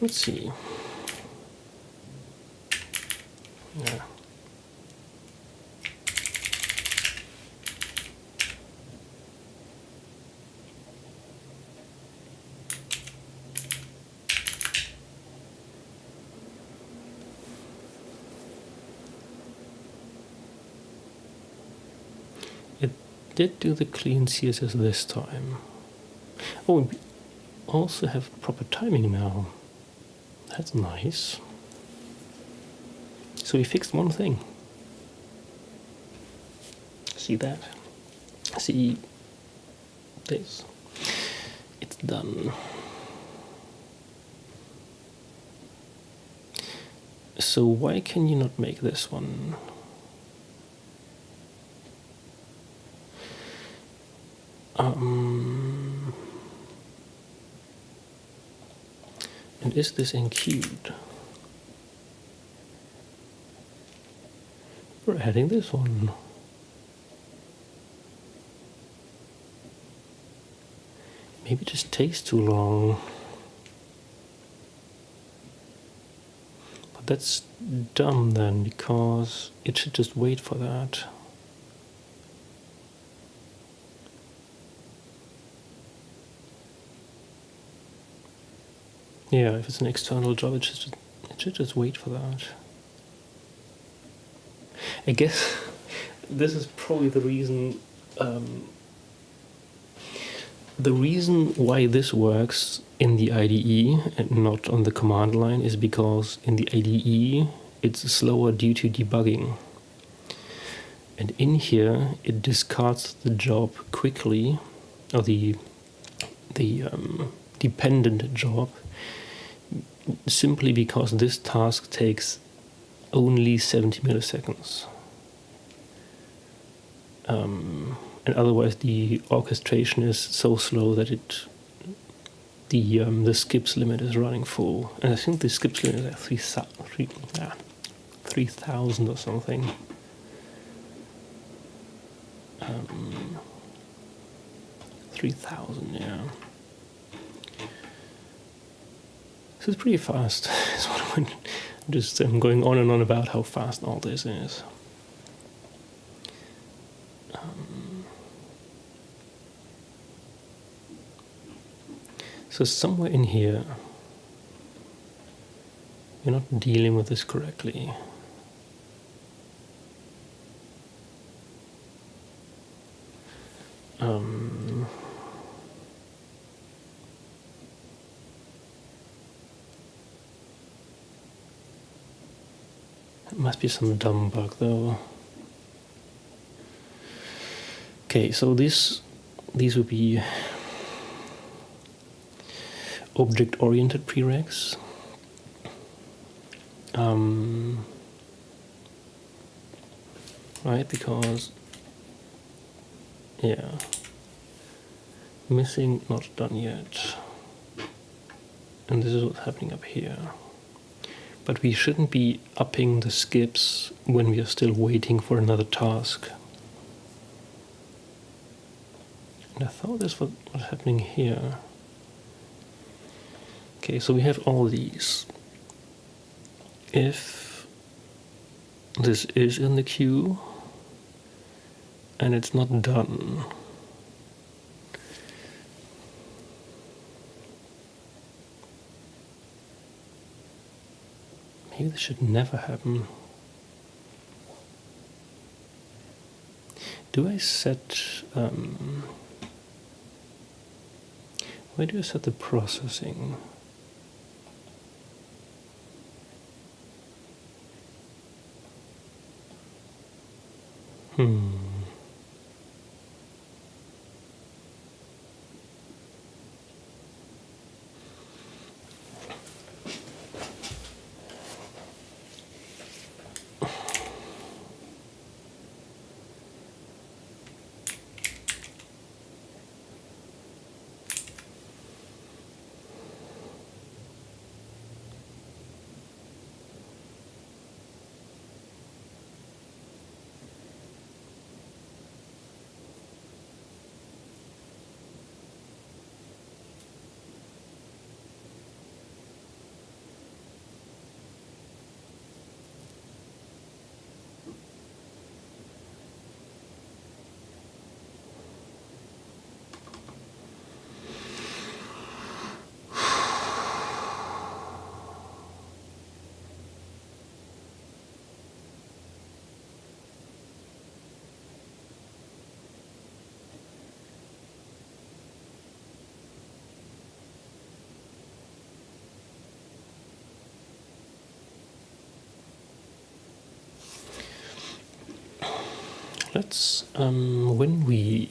Let's see. Yeah. It did do the clean CSS this time. Oh, we also have proper timing now. That's nice. So we fixed one thing. See that? See this? It's done. So why can you not make this one? And is this enqueued? We're adding this one. Maybe it just takes too long. But that's dumb then, because it should just wait for that. Yeah, if it's an external job, it should just wait for that. I guess this is probably the reason. The reason why this works in the IDE and not on the command line is because in the IDE it's slower due to debugging. And in here it discards the job quickly, or the dependent job, simply because this task takes only 70 milliseconds. And otherwise the orchestration is so slow that the skips limit is running full. And I think the skips limit is like 3,000 or something. 3,000, yeah. So it's pretty fast. I'm just going on and on about how fast all this is. So somewhere in here, you're not dealing with this correctly. It must be some dumb bug though. Okay, so these would be object-oriented prereqs. Right, because, yeah, missing, not done yet. And this is what's happening up here. But we shouldn't be upping the skips when we are still waiting for another task. And I thought this was what's happening here. Okay, so we have all these. If this is in the queue and it's not done, maybe this should never happen. Do I set, where do I set the processing? Let's, when we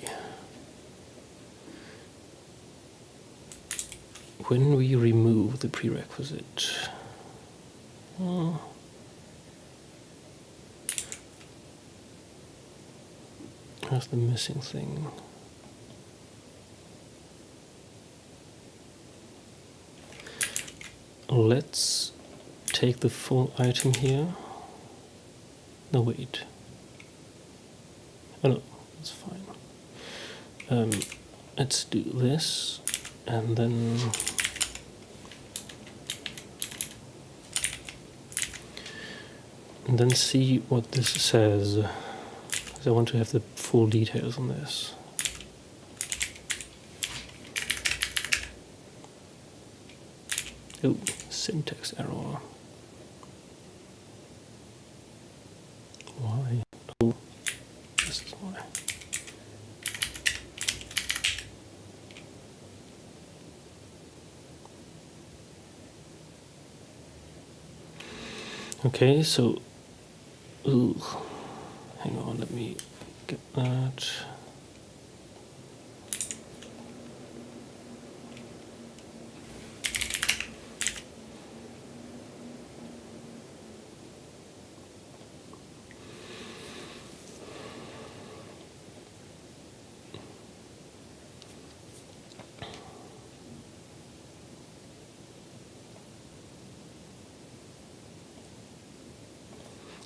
remove the prerequisite, Where's the missing thing? Let's take the full item here. No, wait. Oh no, that's fine. Let's do this, and then see what this says, because I want to have the full details on this. Oh, syntax error. Why? Oh, this is why. Okay, so, ooh, hang on, let me get that.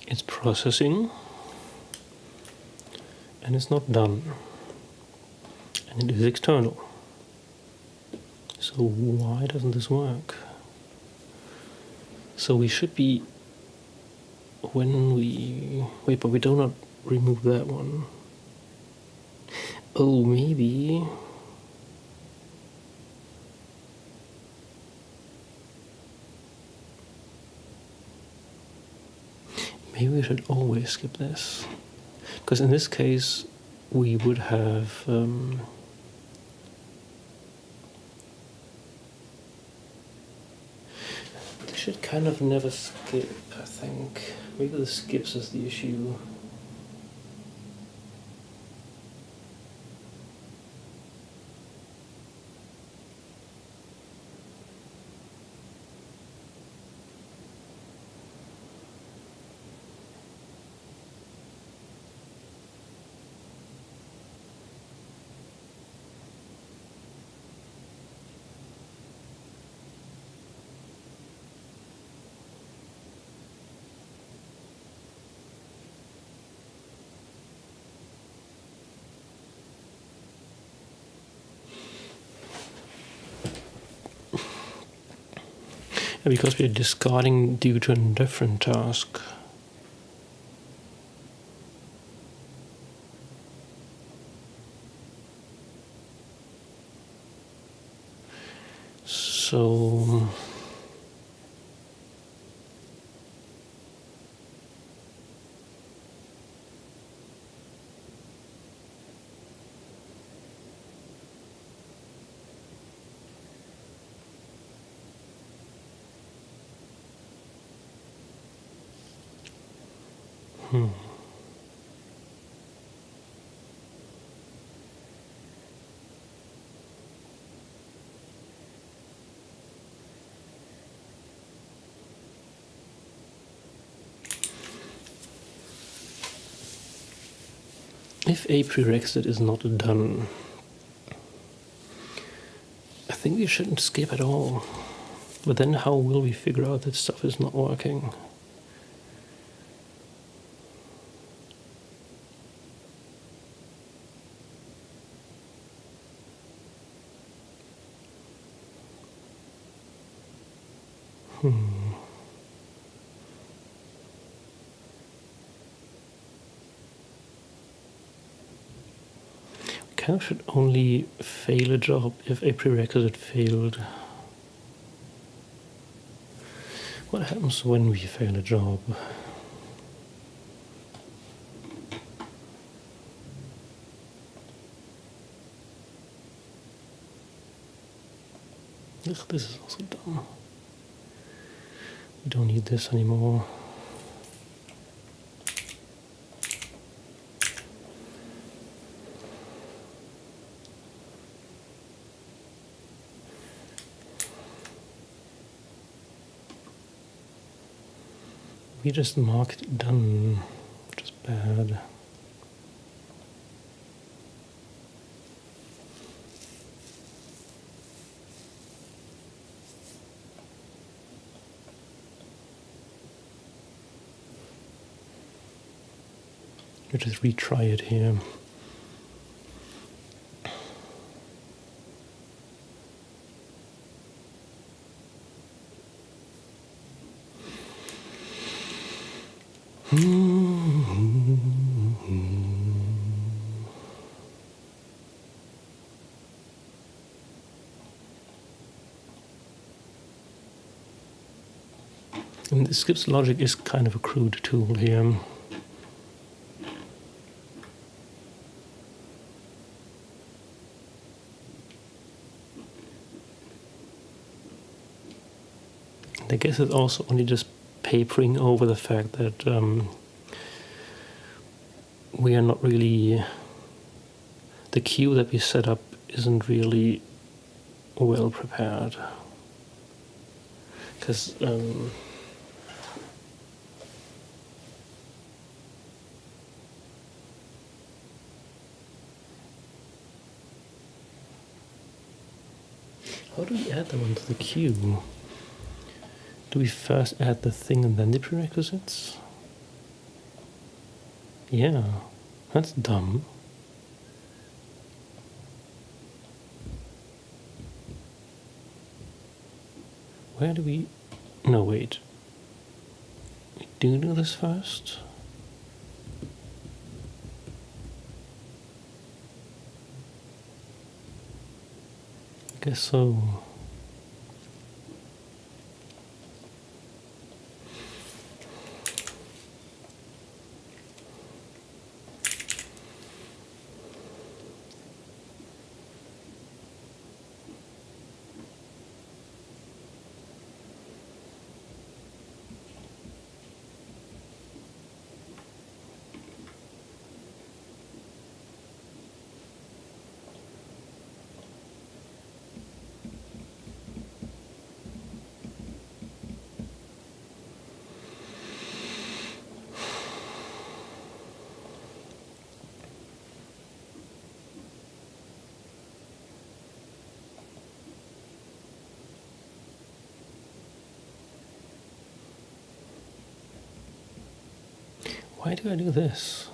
It's processing, and it's not done, and it is external. So why doesn't this work? So we should be, when we, wait, but we do not remove that one. Oh, maybe. Maybe we should always skip this, because in this case we would have they should kind of never skip, I think. Maybe the skips is the issue. Because we're discarding due to a different task. So if a prerequisite is not done, I think we shouldn't skip at all. But then how will we figure out that stuff is not working? Kind of should only fail a job if a prerequisite failed. What happens when we fail a job? Ugh, this is also dumb. We don't need this anymore. We just marked done, which is bad. We'll just retry it here. And the skips logic is kind of a crude tool here. And I guess it's also only just papering over the fact that we are not really, the queue that we set up isn't really well prepared. Because how do we add them onto the queue? Do we first add the thing and then the prerequisites? Yeah, that's dumb. Where do we... No, wait. We do this first? I guess so. Why do I do this?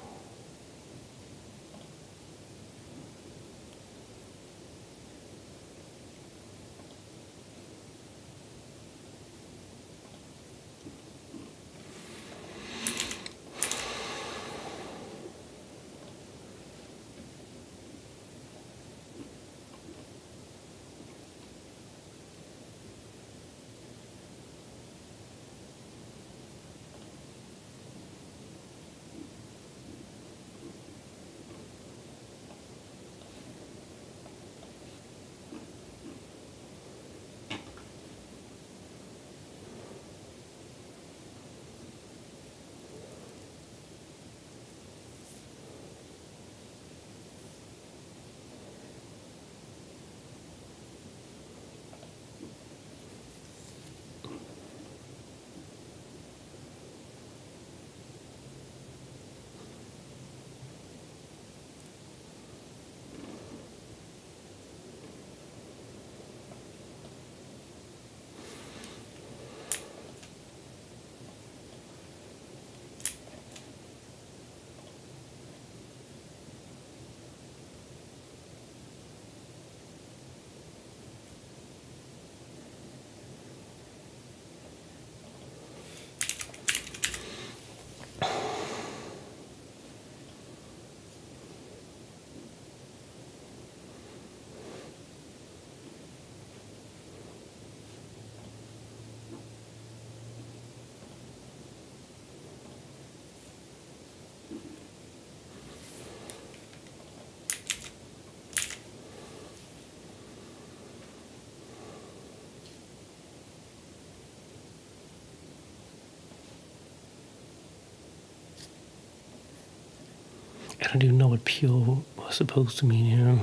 I don't even know what pure was supposed to mean here.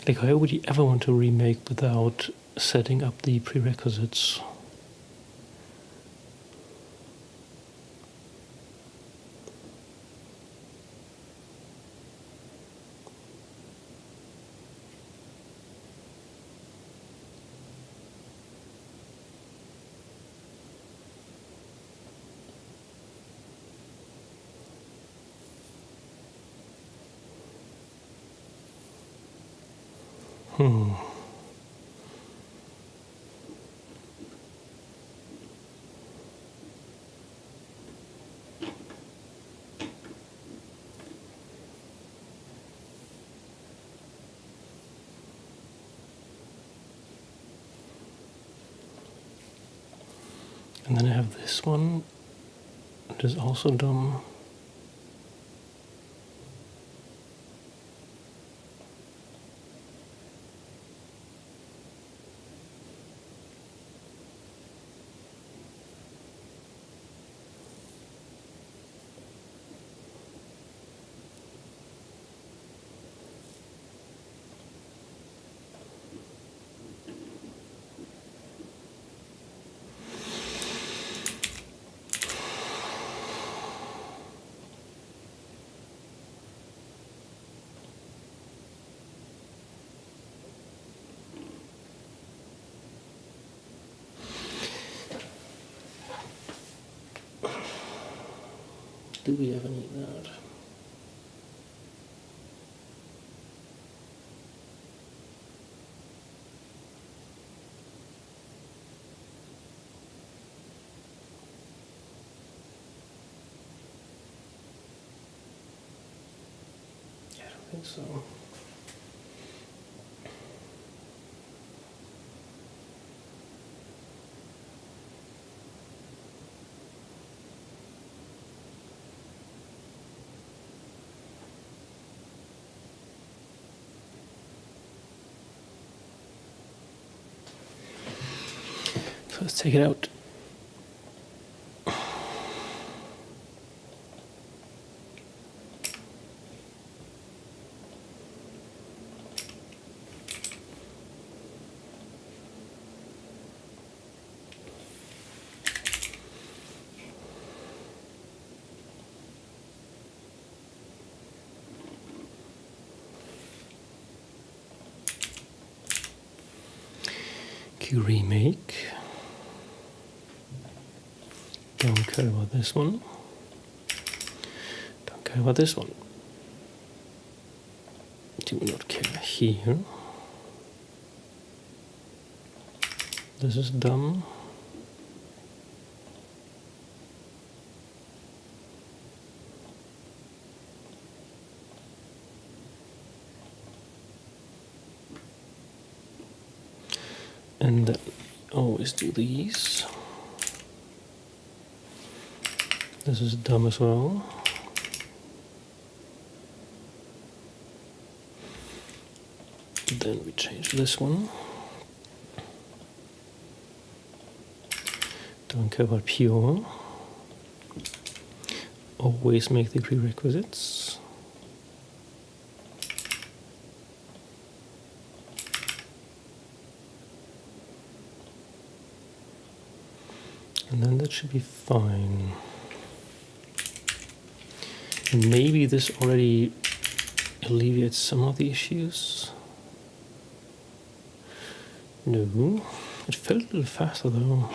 Like, how would you ever want to remake without setting up the prerequisites? And then I have this one, which is also dumb. Do we ever need that? Yeah, I don't think so. So let's take it out. Q remake. Don't care about this one. Don't care about this one. Do not care here. This is dumb. And then always do these. This is dumb as well. Then we change this one. Don't care about pure. Always make the prerequisites. And then that should be fine. And maybe this already alleviates some of the issues. No, it felt a little faster though.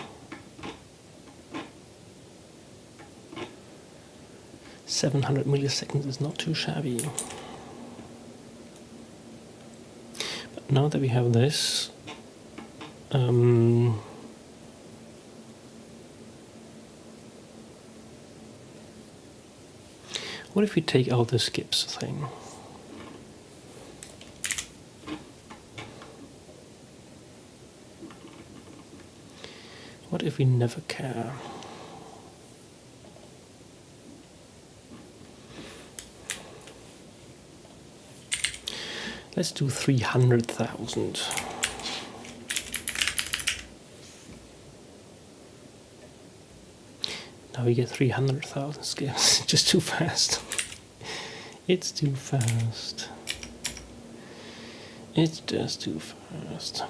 700 milliseconds is not too shabby. But now that we have this, what if we take out the skips thing? What if we never care? Let's do 300,000. Now we get 300,000 skips. Just too fast. It's too fast. It's just too fast.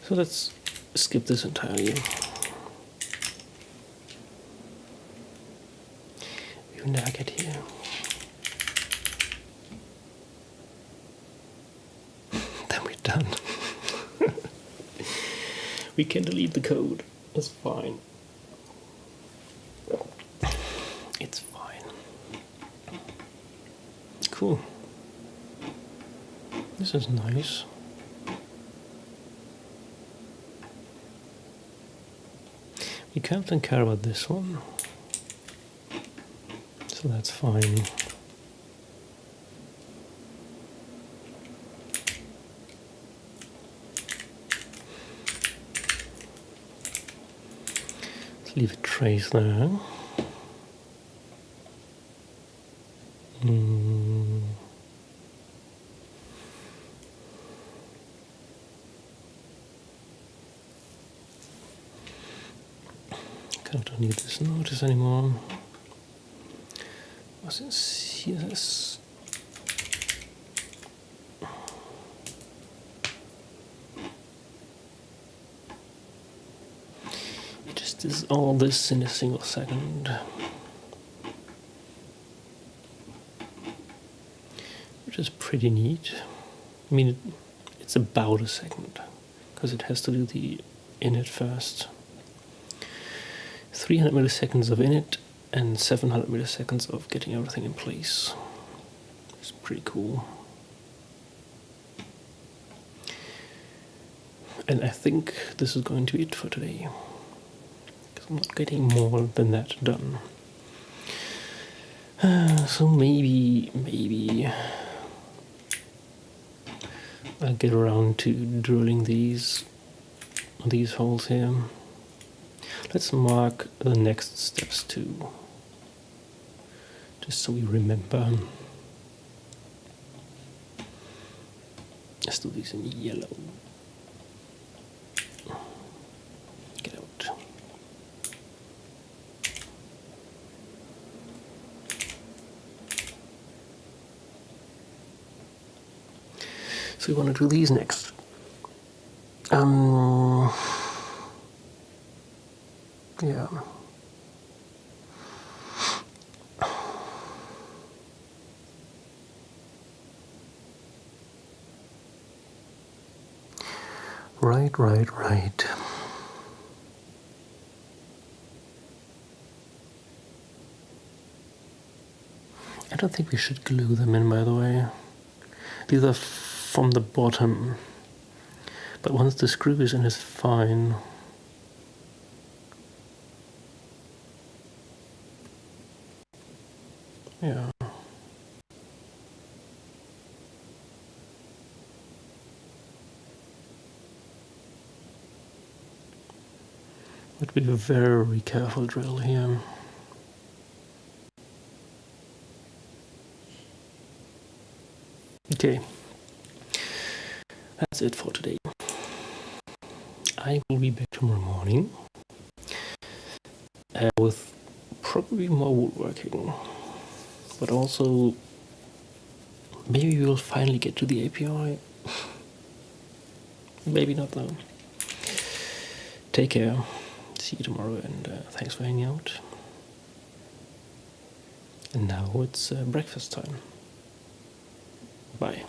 So let's skip this entirely. We will never get here. Then we're done. We can delete the code. It's fine. It's fine. beautiful. This is nice. We can't care about this one, so that's fine. Let's leave a trace there. I don't need this notice anymore. Was it yes? It just is all this in a single second, which is pretty neat. I mean, it's about a second because it has to do the init first. 300 milliseconds of init and 700 milliseconds of getting everything in place. It's pretty cool. And I think this is going to be it for today, because I'm not getting more than that done. So maybe I'll get around to drilling these holes here. Let's mark the next steps too, just so we remember. Let's do these in yellow. Get out. So we want to do these next. Yeah. Right. I don't think we should glue them in, by the way. These are from the bottom, but once the screw is in, it's fine. Yeah. But be a very careful drill here. Okay. That's it for today. I will be back tomorrow morning with probably more woodworking. But also, maybe we'll finally get to the API. Maybe not though. Take care. See you tomorrow, and thanks for hanging out. And now it's breakfast time. Bye.